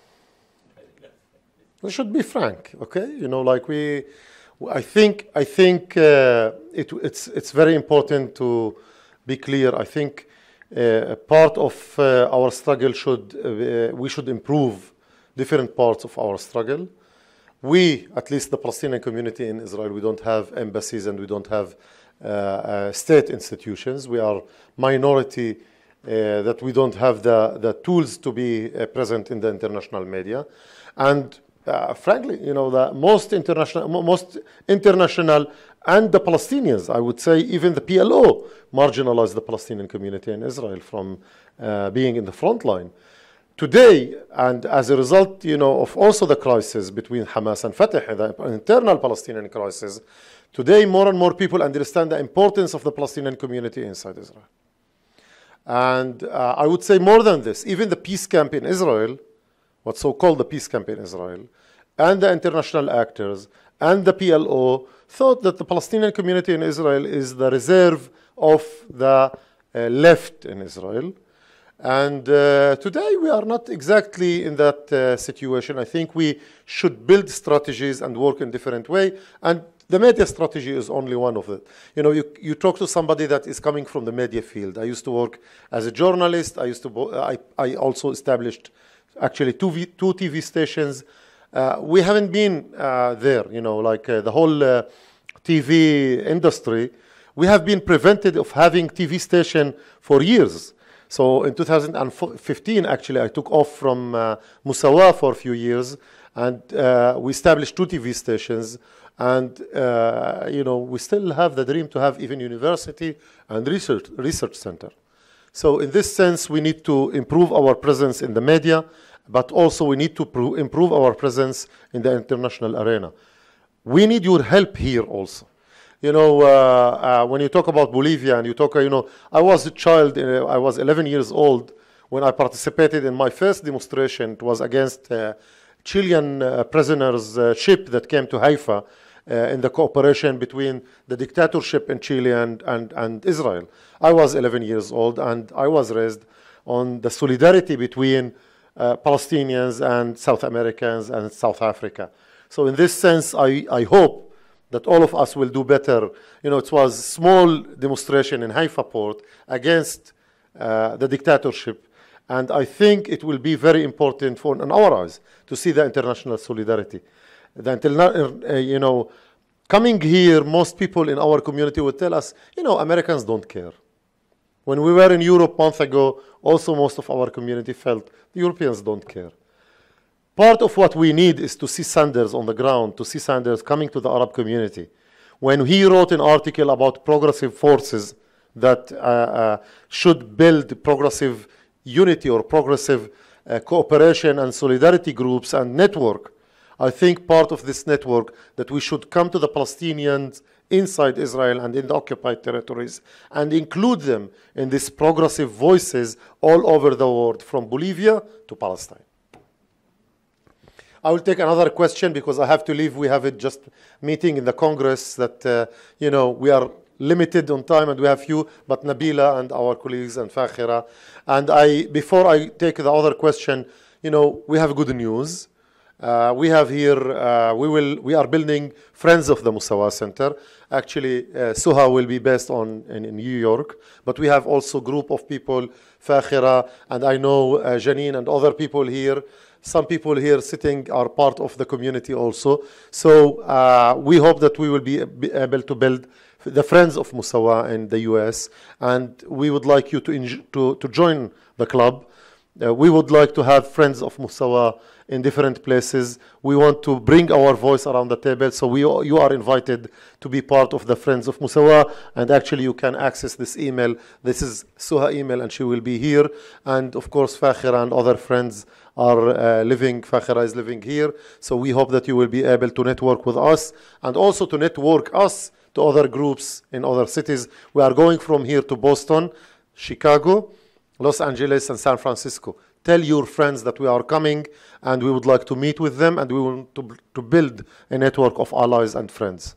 We should be frank, okay? You know, like I think it's very important to be clear. I think part of our struggle we should improve different parts of our struggle. We, at least the Palestinian community in Israel, we don't have embassies and we don't have state institutions. We are minority. That we don't have the tools to be present in the international media. And frankly, you know, the most international and the Palestinians, I would say even the PLO marginalized the Palestinian community in Israel from being in the front line. Today, and as a result, you know, of also the crisis between Hamas and Fatah, the internal Palestinian crisis, today more and more people understand the importance of the Palestinian community inside Israel. And I would say more than this, even the peace camp in Israel, what's so-called the peace camp in Israel, and the international actors, and the PLO, thought that the Palestinian community in Israel is the reserve of the left in Israel. And today we are not exactly in that situation. I think we should build strategies and work in different way. And the media strategy is only one of it. You know, you talk to somebody that is coming from the media field. I used to work as a journalist. I also established actually two TV stations. We haven't been there, you know, like the whole TV industry. We have been prevented of having TV station for years. So in 2015, actually, I took off from Mossawwa for a few years, and we established 2 TV stations. And we still have the dream to have even university and research center. So in this sense, we need to improve our presence in the media, but also we need to improve our presence in the international arena. We need your help here also. When you talk about Bolivia and you talk, I was a child, I was 11 years old when I participated in my first demonstration. It was against Chilean prisoners ship that came to Haifa in the cooperation between the dictatorship in Chile and Israel. I was 11 years old, and I was raised on the solidarity between Palestinians and South Americans and South Africa. So in this sense, I hope that all of us will do better. It was a small demonstration in Haifa port against the dictatorship. And I think it will be very important in our eyes to see the international solidarity. Coming here, most people in our community would tell us, Americans don't care. When we were in Europe a month ago, also most of our community felt the Europeans don't care. Part of what we need is to see Sanders on the ground, to see Sanders coming to the Arab community. When he wrote an article about progressive forces that should build progressive unity or progressive cooperation and solidarity groups and network, I think part of this network that we should come to the Palestinians inside Israel and in the occupied territories and include them in these progressive voices all over the world, from Bolivia to Palestine. I will take another question because I have to leave. We have a just meeting in the Congress that, we are limited on time and we have few, but Nabila and our colleagues and Farah. And before I take the other question, we have good news. We have here, we are building Friends of the Mossawwa Center. Actually, Suha will be based in New York, but we have also a group of people, Farah, and I know Janine and other people here. Some people here sitting are part of the community also. So we hope that we will be able to build the Friends of Mossawwa in the US, and we would like you to join the club. We would like to have Friends of Mossawwa in different places. We want to bring our voice around the table, so you are invited to be part of the Friends of Mossawwa, and actually you can access this email. This is Suha email, and she will be here. And of course, Fakhira and other friends are living, Fakhira is living here, so we hope that you will be able to network with us, and also to network us to other groups in other cities. We are going from here to Boston, Chicago, Los Angeles, and San Francisco. Tell your friends that we are coming, and we would like to meet with them, and we want to build a network of allies and friends.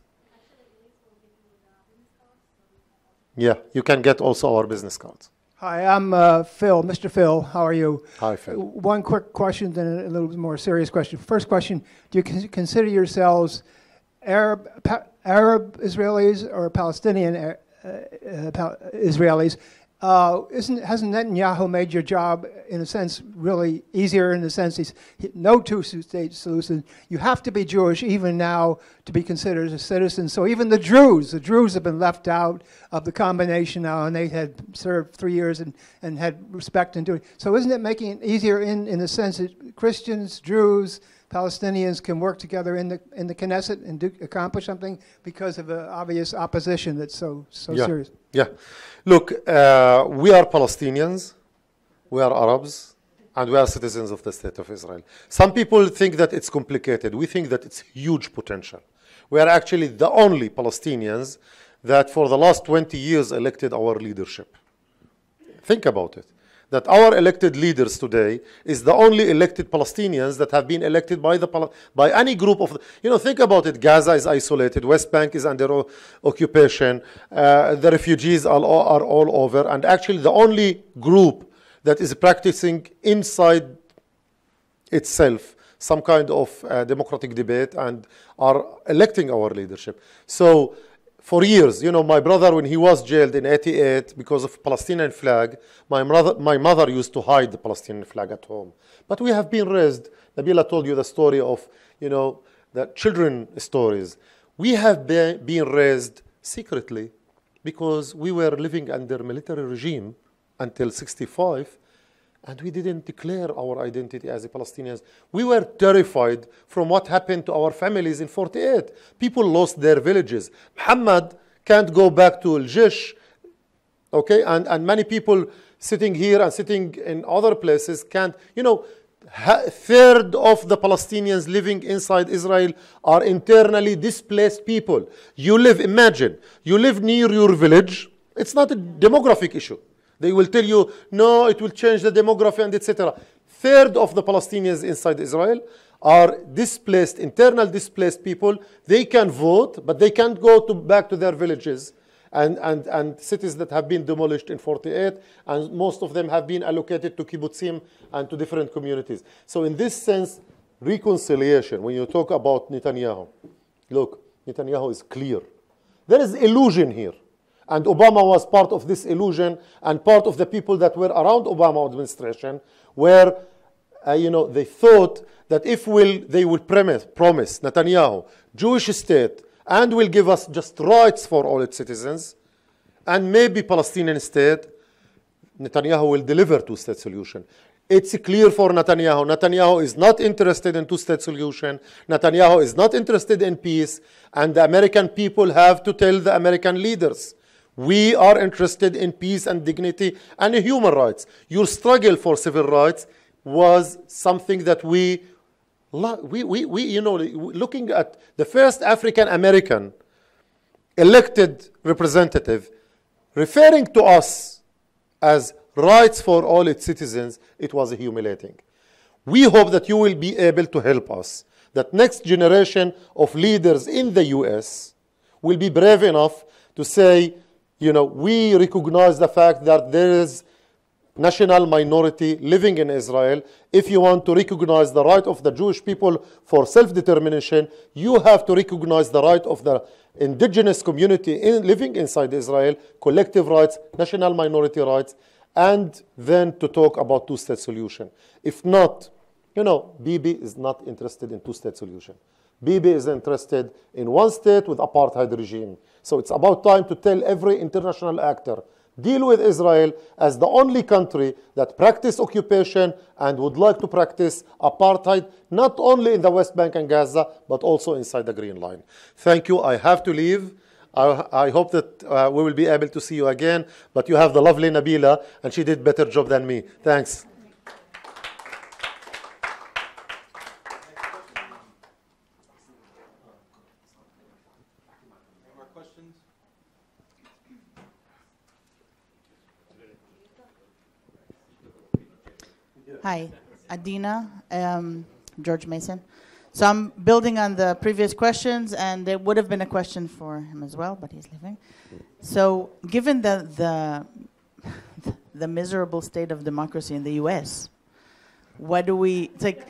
Yeah, you can get also our business cards. Hi, I'm Phil, Mr. Phil. How are you? Hi, Phil. One quick question, then a little more serious question. First question, do you consider yourselves Arab Israelis or Palestinian Israelis? Hasn't Netanyahu made your job, in a sense, really easier, in the sense he's no two-state solution? You have to be Jewish even now to be considered a citizen. So even the Druze have been left out of the combination now, and they had served 3 years and had respect and doing. So isn't it making it easier in the sense that Christians, Druze, Palestinians can work together in the Knesset and accomplish something because of the obvious opposition that's so serious? Yeah. Look, we are Palestinians, we are Arabs, and we are citizens of the State of Israel. Some people think that it's complicated. We think that it's huge potential. We are actually the only Palestinians that for the last 20 years elected our leadership. Think about it. That our elected leaders today is the only elected Palestinians that have been elected by any group of, think about it. Gaza is isolated, West Bank is under occupation, the refugees are all over, and actually the only group that is practicing inside itself some kind of democratic debate and are electing our leadership. So for years, my brother, when he was jailed in '88 because of Palestinian flag, my mother used to hide the Palestinian flag at home. But we have been raised. Nabila told you the story of, the children stories. We have been raised secretly because we were living under military regime until 65, and we didn't declare our identity as Palestinians. We were terrified from what happened to our families in 48. People lost their villages. Muhammad can't go back to Al-Jish, okay? And many people sitting here and sitting in other places can't, you know, third of the Palestinians living inside Israel are internally displaced people. You live, imagine, you live near your village. It's not a demographic issue. They will tell you, no, it will change the demography and etc. Third of the Palestinians inside Israel are displaced, internal displaced people. They can vote, but they can't go back to their villages and cities that have been demolished in 48, and most of them have been allocated to kibbutzim and to different communities. So in this sense, reconciliation, when you talk about Netanyahu, look, Netanyahu is clear. There is illusion here. And Obama was part of this illusion, and part of the people that were around Obama administration were, they thought that if they will promise Netanyahu, Jewish state, and will give us just rights for all its citizens, and maybe Palestinian state, Netanyahu will deliver two-state solution. It's clear for Netanyahu. Netanyahu is not interested in two-state solution. Netanyahu is not interested in peace, and the American people have to tell the American leaders, we are interested in peace and dignity and human rights. Your struggle for civil rights was something that looking at the first African American elected representative referring to us as rights for all its citizens, it was humiliating. We hope that you will be able to help us, that next generation of leaders in the US will be brave enough to say, we recognize the fact that there is national minority living in Israel. If you want to recognize the right of the Jewish people for self-determination, you have to recognize the right of the indigenous community living inside Israel, collective rights, national minority rights, and then to talk about two-state solution. If not, Bibi is not interested in two-state solution. Bibi is interested in one state with apartheid regime. So it's about time to tell every international actor, deal with Israel as the only country that practice occupation and would like to practice apartheid, not only in the West Bank and Gaza, but also inside the Green Line. Thank you. I have to leave. I hope that we will be able to see you again, but you have the lovely Nabila, and she did a better job than me. Thanks. Hi, Adina, George Mason. So I'm building on the previous questions, and there would have been a question for him as well, but he's leaving. So given the miserable state of democracy in the U.S., what do we, it's like,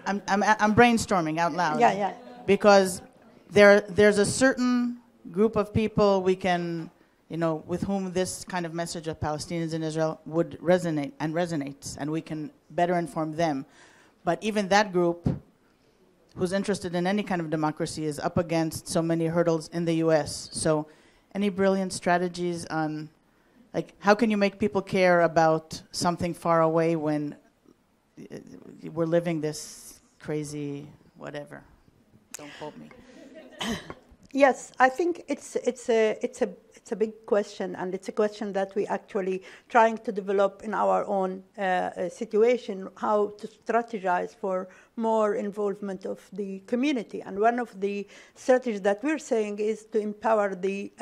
I'm brainstorming out loud. Yeah. Because there's a certain group of people we can, with whom this kind of message of Palestinians in Israel would resonate and resonates, and we can better inform them. But even that group who's interested in any kind of democracy is up against so many hurdles in the US. So any brilliant strategies on, how can you make people care about something far away when we're living this crazy whatever? Don't quote me. Yes, I think it's a big question, and it's a question that we actually trying to develop in our own situation, how to strategize for more involvement of the community. And one of the strategies that we're saying is to empower the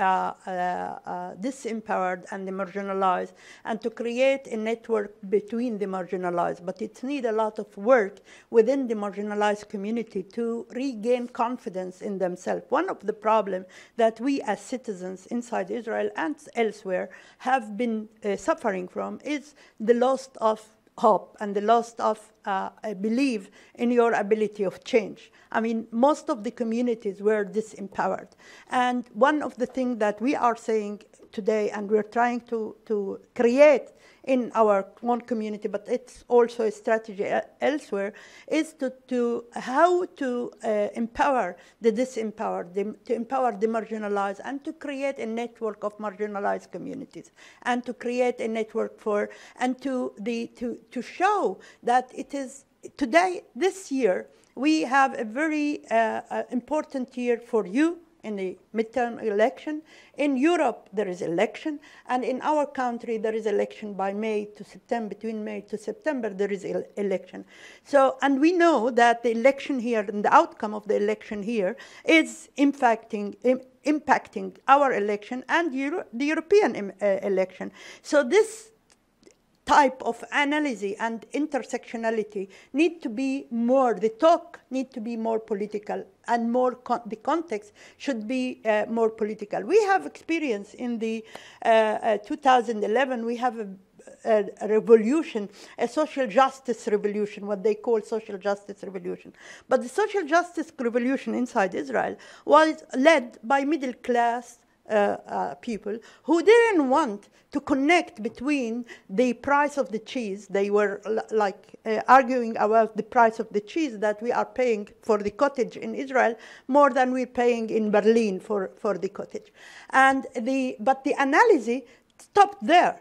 disempowered and the marginalized, and to create a network between the marginalized. But it needs a lot of work within the marginalized community to regain confidence in themselves. One of the problems that we as citizens inside Israel and elsewhere have been suffering from is the loss of hope and the loss of belief in your ability of change. I mean, most of the communities were disempowered. And one of the things that we are saying today, and we're trying to create in our own community, but it's also a strategy elsewhere, is how to empower the disempowered, to empower the marginalized, and to create a network of marginalized communities, and to create a network and to show that it is today, this year, we have a very important year for you in the midterm election. In Europe, there is election, and in our country, there is election by May to September. Between May to September, there is election. So, and we know that the election here and the outcome of the election here is impacting our election and the European election. So this type of analysis and intersectionality need to be more, the talk need to be more political, and more the context should be more political. We have experience in the 2011, we have a revolution, a social justice revolution, what they call social justice revolution. But the social justice revolution inside Israel was led by middle class people who didn't want to connect between the price of the cheese. They were arguing about the price of the cheese that we are paying for the cottage in Israel more than we're paying in Berlin for the cottage. But the analysis stopped there.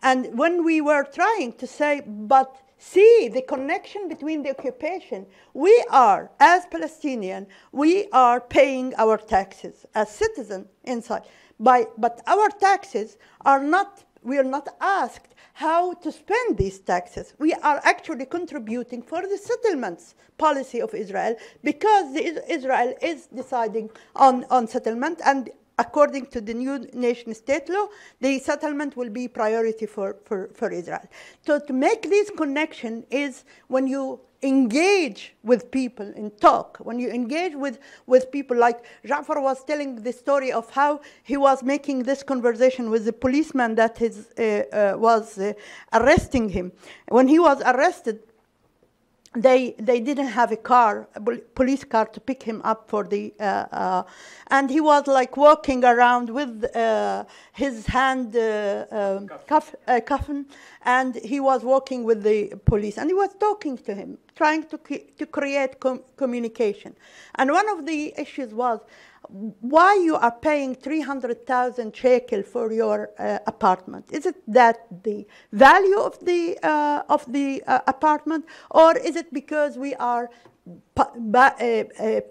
And when we were trying to say, but see the connection between the occupation, we are, as Palestinians, we are paying our taxes as citizens inside. But our taxes are not, we are not asked how to spend these taxes. We are actually contributing for the settlements policy of Israel, because Israel is deciding on settlement, and according to the new nation-state law, the settlement will be priority for Israel. So to make this connection is when you engage with people in talk, when you engage with people, like Jafar was telling the story of how he was making this conversation with the policeman that was arresting him. When he was arrested, they didn't have a car, a police car, to pick him up for the, and he was like walking around with his hand coffin, and he was walking with the police, and he was talking to him, trying to create communication. And one of the issues was, why you are paying 300,000 shekel for your apartment? Is it that the value of the apartment, or is it because we are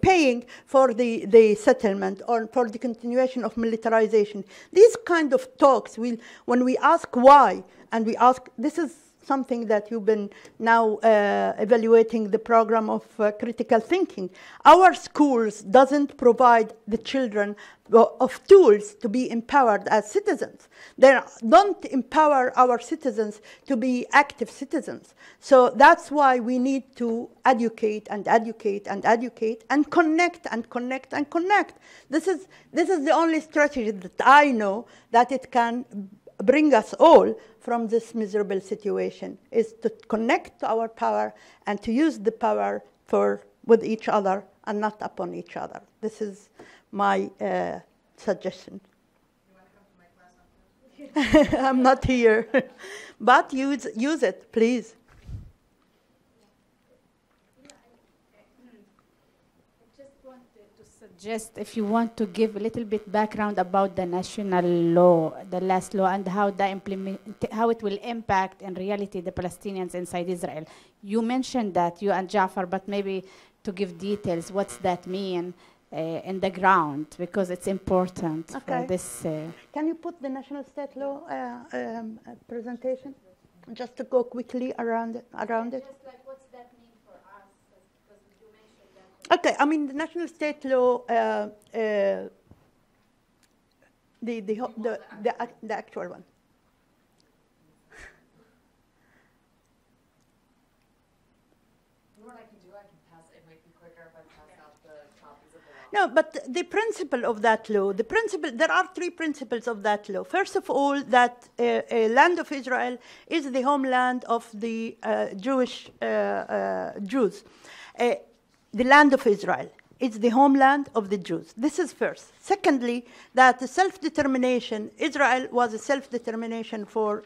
paying for the settlement or for the continuation of militarization? These kind of talks, when we ask why, and we ask, this is something that you've been now evaluating the program of critical thinking. Our schools doesn't provide the children of tools to be empowered as citizens. They don't empower our citizens to be active citizens. So that's why we need to educate and educate and educate and connect and connect and connect. This is the only strategy that I know that it can bring us all from this miserable situation, is to connect to our power and to use the power with each other and not upon each other. This is my suggestion. You want to come to my class? I'm not here, but use it, please. Just if you want to give a little bit background about the national law, the last law, and how it will impact in reality the Palestinians inside Israel. You mentioned that, you and Jafar, but maybe to give details, what's that mean in the ground, because it's important for this. Can you put the national state law presentation, just to go quickly around it? Just like what's that mean for us, because you mentioned that. Okay, I mean the national state law, the actual one. What I can do, I can pass. It might be quicker if I pass out the copies of the law. No, but the principle of that law, there are three principles of that law. First of all, that land of Israel is the homeland of the Jews. The land of Israel. is the homeland of the Jews. This is first. Secondly, that the self-determination, Israel was a self-determination for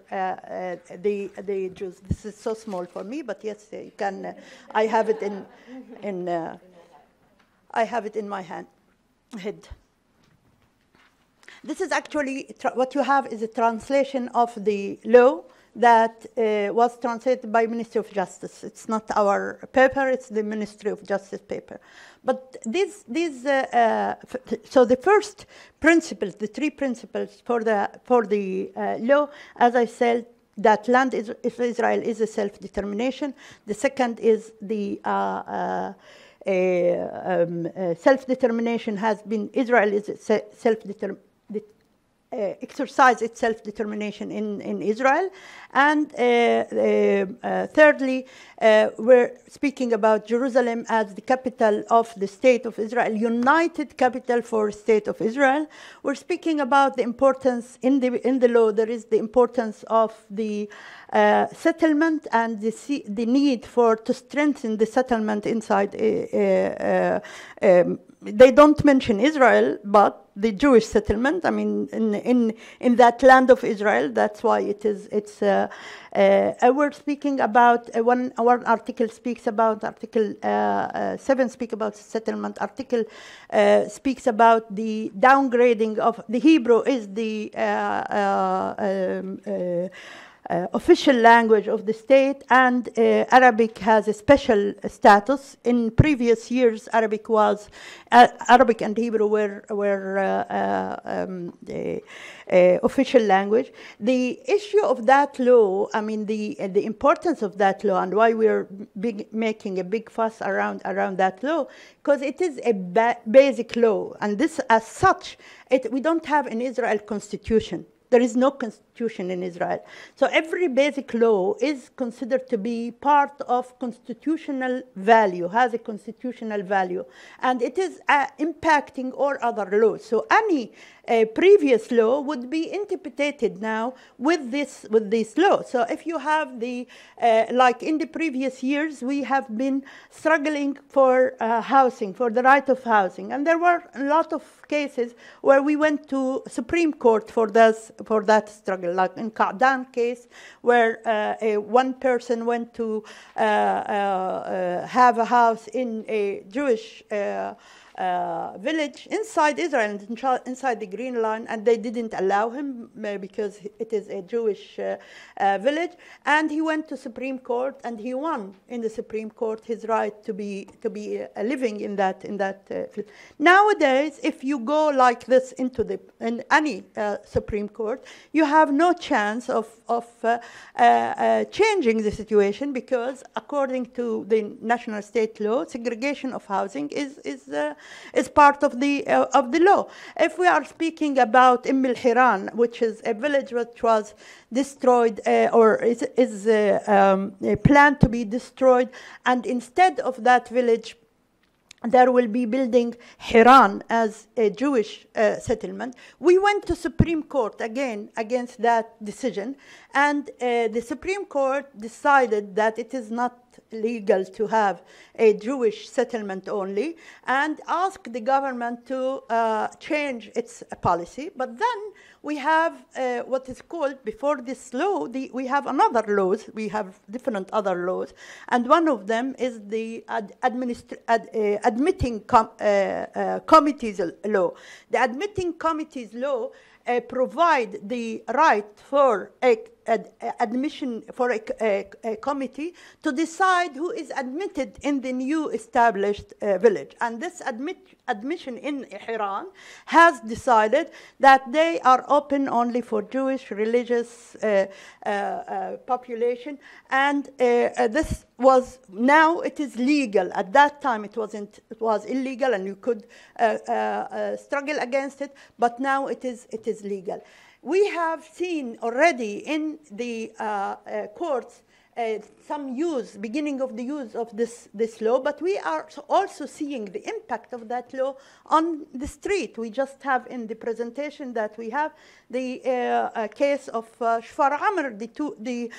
the Jews. This is so small for me, but yes, you can. I have it I have it in my head. This is actually what you have is a translation of the law that was translated by Ministry of Justice. It's not our paper, it's the Ministry of Justice paper. But so the first principles, the three principles for the law, as I said, that land Israel is a self-determination. The second is the self-determination has been, Israel is exercise its self-determination in Israel. And thirdly, we're speaking about Jerusalem as the capital of the state of Israel, united capital for state of Israel. We're speaking about the importance in the law. There is the importance of the settlement and the need to strengthen the settlement inside. They don't mention Israel, but the Jewish settlement. I mean, in that land of Israel. That's why we're speaking about one article speaks about Article 7 speaks about settlement. Article speaks about the downgrading of the Hebrew is the official language of the state, and Arabic has a special status. In previous years, Arabic and Hebrew were the official language. The issue of that law, I mean, the importance of that law, and why we're making a big fuss around that law, because it is a basic law, and this, as such, we don't have an Israel constitution. There is no constitution in Israel. So every basic law is considered to be part of constitutional value, has a constitutional value. And it is impacting all other laws. So any previous law would be interpreted now with this law. So if you have like in the previous years, we have been struggling for housing, for the right of housing. And there were a lot of cases where we went to Supreme Court for that struggle, like in Qa'dan case, where one person went to have a house in a Jewish village inside Israel, inside the Green Line, and they didn't allow him because it is a Jewish village. And he went to Supreme Court, and he won in the Supreme Court his right to be living in that. Nowadays, if you go like this in any Supreme Court, you have no chance of changing the situation, because according to the national state law, segregation of housing is part of the law. If we are speaking about Hiran, which is a village which was destroyed or is planned to be destroyed, and instead of that village, there will be building Hiran as a Jewish settlement. We went to Supreme Court again against that decision, and the Supreme Court decided that it is not legal to have a Jewish settlement only, and asked the government to change its policy. But then we have what is called, before this law, we have another laws. We have different other laws, and one of them is the admitting committees law. The admitting committees law provide the right for admission for a committee to decide who is admitted in the new established village. And this admission in Hiran has decided that they are open only for Jewish religious population, and this was, now it is legal. At that time it was illegal, and you could struggle against it, but now it is legal. We have seen already in the courts some beginning of the use of this law, but we are also seeing the impact of that law on the street. We just have in the presentation that we have the case of Jafar Amr, the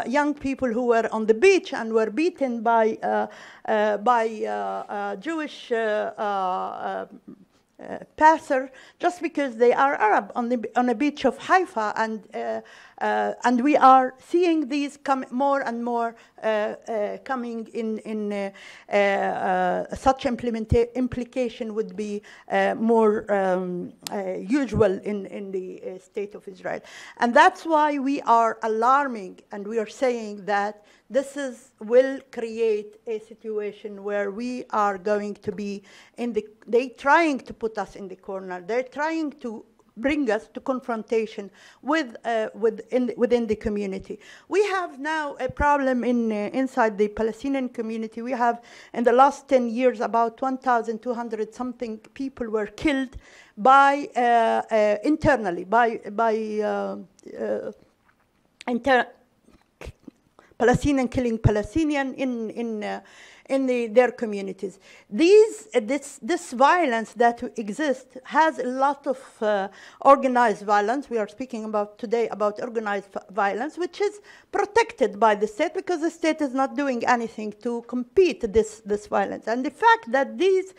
young people who were on the beach and were beaten by Jewish passer just because they are Arab on a beach of Haifa, and we are seeing these more and more coming in. Such implication would be more usual in the state of Israel, and that's why we are alarming and we are saying that this will create a situation where we are going to be they're trying to put us in the corner. They're trying to bring us to confrontation within the community. We have now a problem inside the Palestinian community. We have, in the last 10 years, about 1,200 something people were killed internally by Palestinian killing Palestinian in their communities. This violence that exists has a lot of organized violence. We are speaking today about organized violence, which is protected by the state because the state is not doing anything to compete this violence. And the fact that these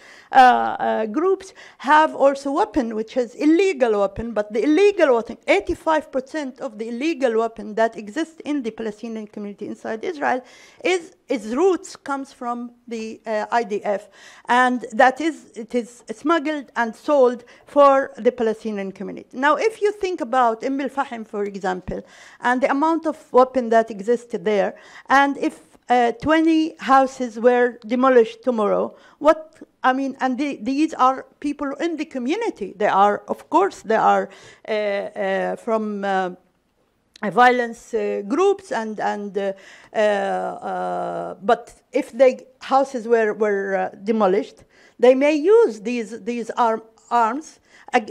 groups have also weapon, which is illegal weapon, but the illegal weapon, 85% of the illegal weapon that exists in the Palestinian community inside Israel its roots comes from the IDF, and it is smuggled and sold for the Palestinian community. Now, if you think about Fahim, for example, and the amount of weapon that existed there, and if 20 houses were demolished tomorrow, these are people in the community. They are, of course, from violence groups, but if the houses were demolished, they may use these arms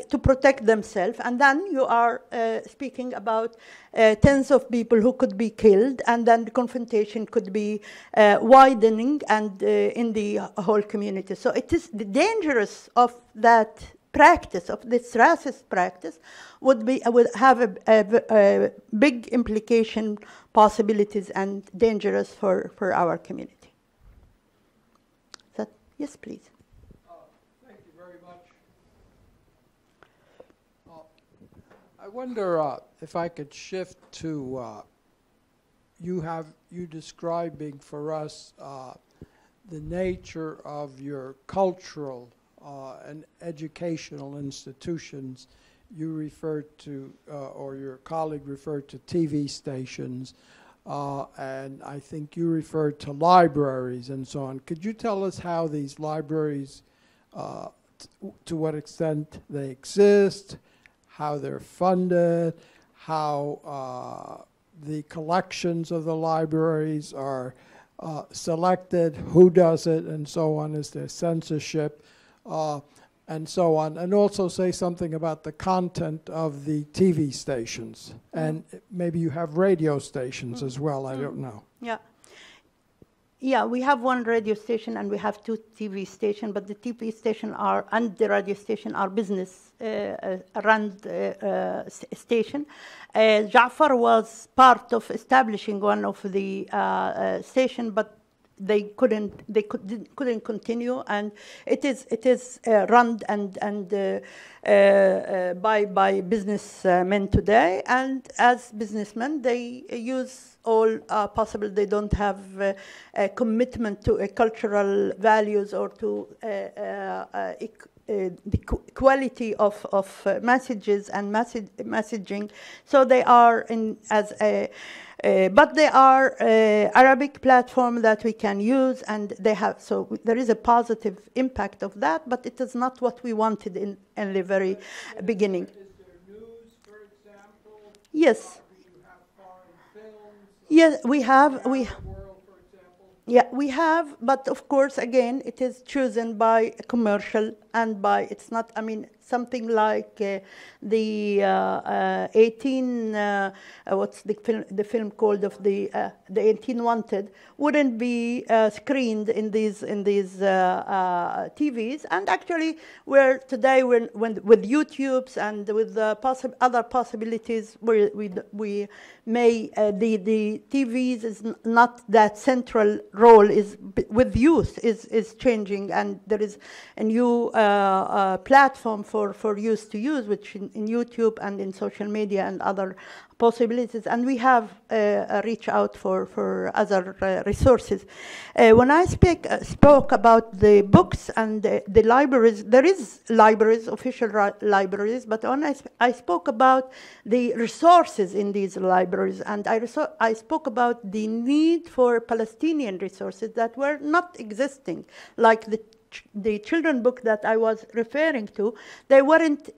to protect themselves, and then you are speaking about tens of people who could be killed, and then the confrontation could be widening and in the whole community. So it is the dangerous of that practice, of this racist practice, would have a big implication, possibilities, and dangerous for our community. Yes, please. Thank you very much. I wonder if I could shift to you describing for us the nature of your cultural and educational institutions. You referred to, or your colleague referred to, TV stations, and I think you referred to libraries and so on. Could you tell us how these libraries, to what extent they exist, how they're funded, how the collections of the libraries are selected, who does it, and so on? Is there censorship? And so on, and also say something about the content of the TV stations, and maybe you have radio stations as well. I don't know. Yeah, we have one radio station and we have two TV stations, but the TV station and the radio station are business run station. Jafar was part of establishing one of the station, but they couldn't continue, and it is run by businessmen today, and as businessmen they use all possible. They don't have a commitment to cultural values or to the quality of messages and messaging. So they are but they are Arabic platform that we can use, and they have. So there is a positive impact of that, but it is not what we wanted in the very beginning. Is there news, for example? Yes. Do you have foreign films? Yes, we have. World, for example? Yeah, we have, but of course, again, it is chosen by commercial and by, it's not, something like the 18, what's the film called of the 18 Wanted, wouldn't be screened in these TVs. And actually, we're today when with YouTubes and with other possibilities, we may the TVs is not that central role is with youth is changing, and there is a new platform for youth to use, which in YouTube and in social media and other possibilities, and we have reached out for other resources. When I spoke about the books and the libraries, there is libraries, official libraries, but when I spoke about the resources in these libraries, and I spoke about the need for Palestinian resources that were not existing, like the children book that I was referring to. They weren't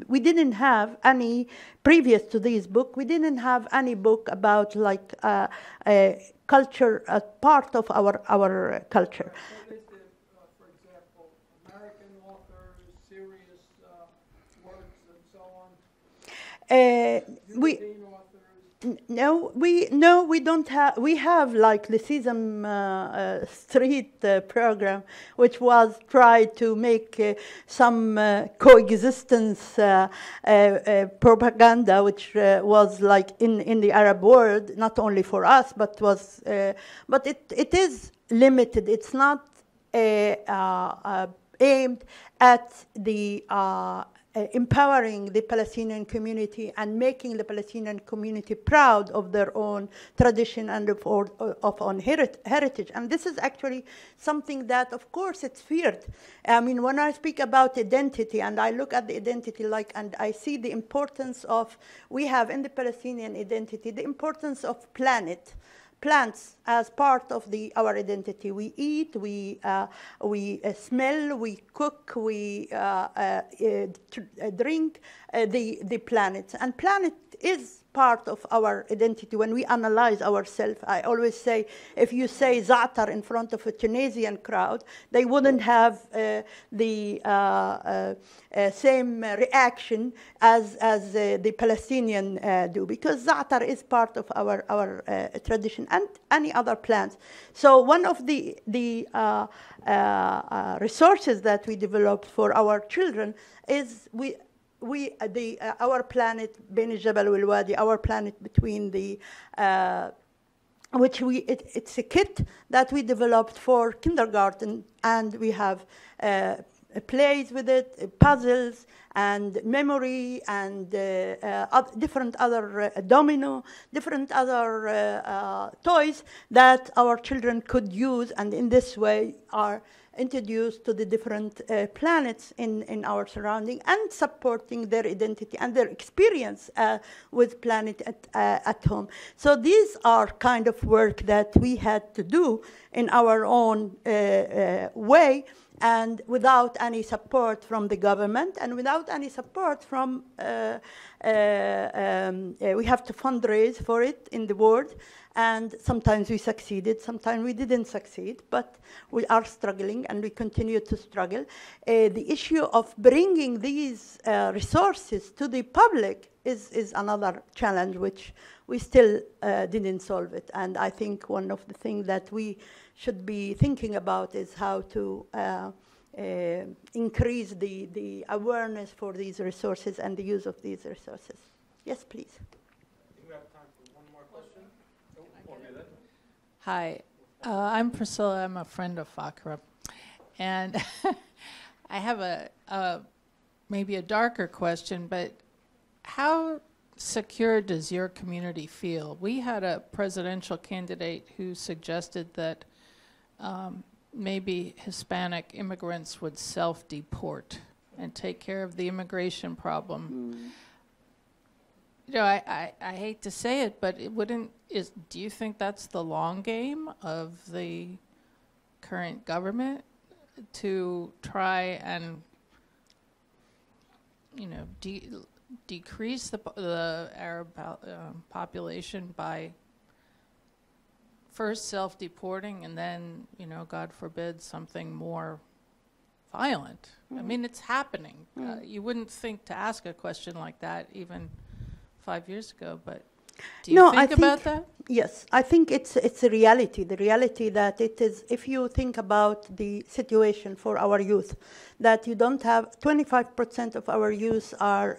we didn't have any, previous to this book, we didn't have any book about like culture as part of our culture. What is the, for example, American authors, serious works and so on? European authors? No, we don't have. We have like the Sesame Street program, which was tried to make some coexistence propaganda, which was like in the Arab world, not only for us, but was but it is limited. It's not aimed at the empowering the Palestinian community and making the Palestinian community proud of their own tradition and of own heritage. And this is actually something that, of course, it's feared. I mean, when I speak about identity and I look at the identity, and I see the importance of, we have in the Palestinian identity, the importance of plants as part of our identity. We eat, we smell, we cook, we drink the planet. And planet is part of our identity when we analyze ourselves. I always say, if you say za'atar in front of a Tunisian crowd, they wouldn't have the same reaction as the Palestinian do, because za'atar is part of our tradition and any other plants. So one of the resources that we developed for our children is our planet Bain Jabal wal Wadi, our planet between the it's a kit that we developed for kindergarten, and we have plays with it, puzzles and memory and different other domino, different other toys that our children could use, and in this way are introduced to the different planets in our surrounding and supporting their identity and their experience with planet at home. So these are kind of work that we had to do in our own way, and without any support from the government and without any support from, we have to fundraise for it in the world. And sometimes we succeeded, sometimes we didn't succeed, but we are struggling and we continue to struggle. The issue of bringing these resources to the public is another challenge, which we still didn't solve it. And I think one of the things that we should be thinking about is how to increase the awareness for these resources and the use of these resources. Yes, please. Hi, I'm Priscilla. I'm a friend of Fakra. And I have maybe a darker question, but how secure does your community feel? We had a presidential candidate who suggested that maybe Hispanic immigrants would self-deport and take care of the immigration problem. You know, I hate to say it, but it wouldn't. Do you think that's the long game of the current government, to try and, you know, decrease the Arab population by first self-deporting and then, you know, God forbid, something more violent. I mean, it's happening. You wouldn't think to ask a question like that even 5 years ago, but do you think about that? Yes, I think it's a reality. The reality that it is, if you think about the situation for our youth, that you don't have 25% of our youth are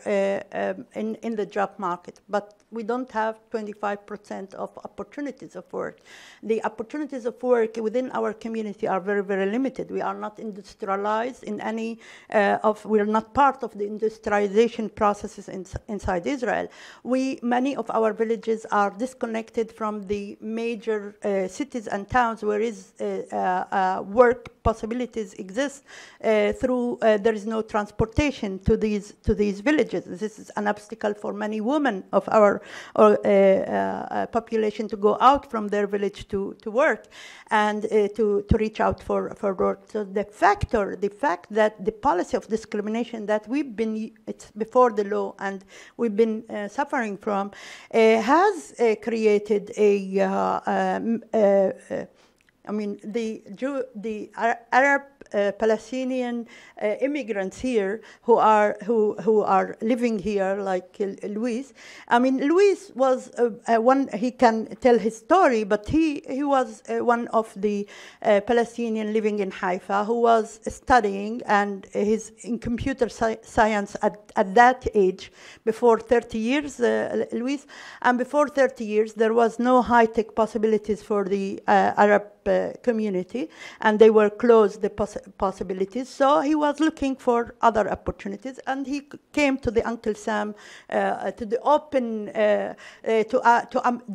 in the job market, but we don't have 25% of opportunities of work. The opportunities of work within our community are very, very limited. We are not industrialized in any we're not part of the industrialization processes inside Israel. Many of our villages are disconnected from the major cities and towns where work possibilities exist through there is no transportation to these villages. This is an obstacle for many women of our population to go out from their village to work and to reach out for work. So the fact that the policy of discrimination that it's before the law and we've been suffering from has created the Arab Palestinian immigrants here who are living here, like Luis. I mean, Luis was one. He can tell his story, but he was one of the Palestinian living in Haifa who was studying, and he's in computer science at that age. Before 30 years, Luis, and before 30 years, there was no high-tech possibilities for the Arab community, and they were closed the possibilities. So he was looking for other opportunities, and he came to the Uncle Sam, to the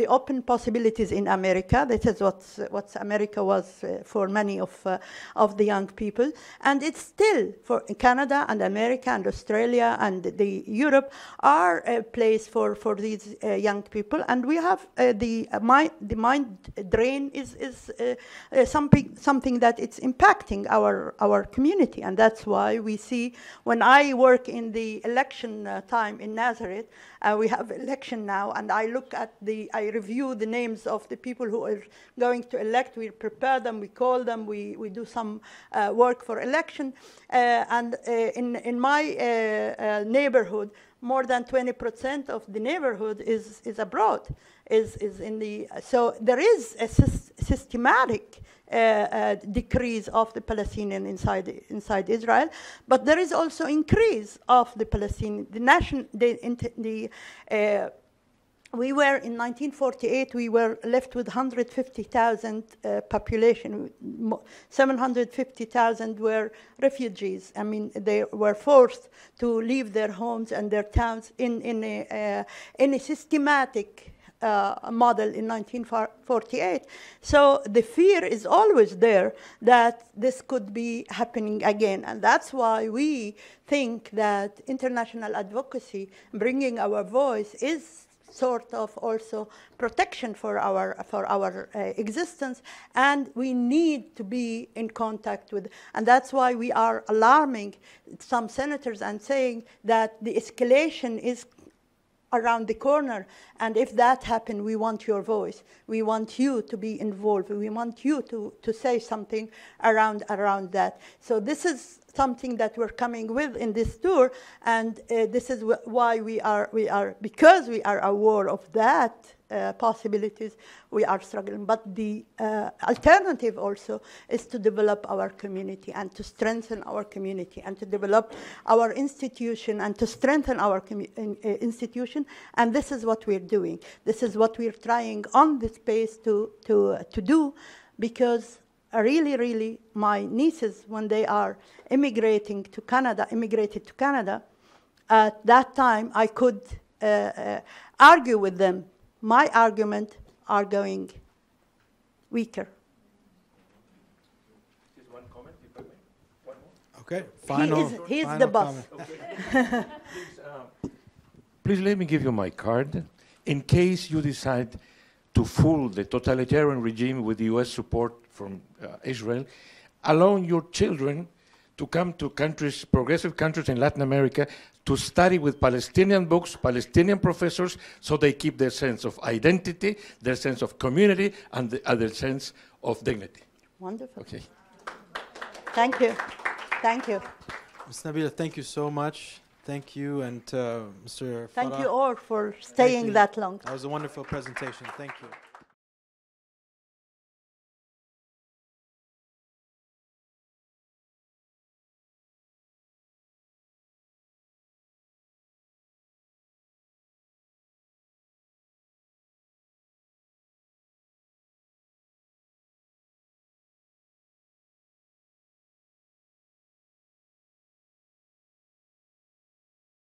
open possibilities in America. That is what America was for many of the young people, and it's still for Canada and America and Australia and the Europe are a place for these young people, and we have the mind drain is something that it's impacting our community, and that's why we see when I work in the election time in Nazareth, we have election now, and I review the names of the people who are going to elect. We prepare them, we call them, we do some work for election, and in my neighborhood, more than 20% of the neighborhood is abroad, is in the. So there is a systematic decrease of the Palestinian inside Israel, but there is also increase of the Palestinian. We were in 1948. We were left with 150,000 population. 750,000 were refugees. I mean, they were forced to leave their homes and their towns in a systematic model in 1948. So the fear is always there that this could be happening again, and that's why we think that international advocacy, bringing our voice, is sort of also protection for our existence, and we need to be in contact with, and that's why we are alarming some senators and saying that the escalation is around the corner, and if that happens, we want your voice. We want you to be involved. We want you to say something around that. So this is something that we're coming with in this tour, and this is why because we are aware of that possibilities, we are struggling. But the alternative also is to develop our community and to strengthen our community and to develop our institution and to strengthen our institution. And this is what we're doing. This is what we're trying on this space to do, because really, my nieces, when they are immigrated to Canada, at that time I could argue with them. My argument are going weaker. Just one comment, if I may. One more. Okay, final. He's the boss. Okay. Please let me give you my card. In case you decide to fool the totalitarian regime with U.S. support from Israel, allow your children to come to countries, progressive countries in Latin America, to study with Palestinian books, Palestinian professors, so they keep their sense of identity, their sense of community, and their sense of dignity. Wonderful. Okay. Thank you. Thank you. Ms. Nabila, thank you so much. Thank you, and Mr. Thank Farah. you all for Thank staying you. that long. That was a wonderful presentation. Thank you.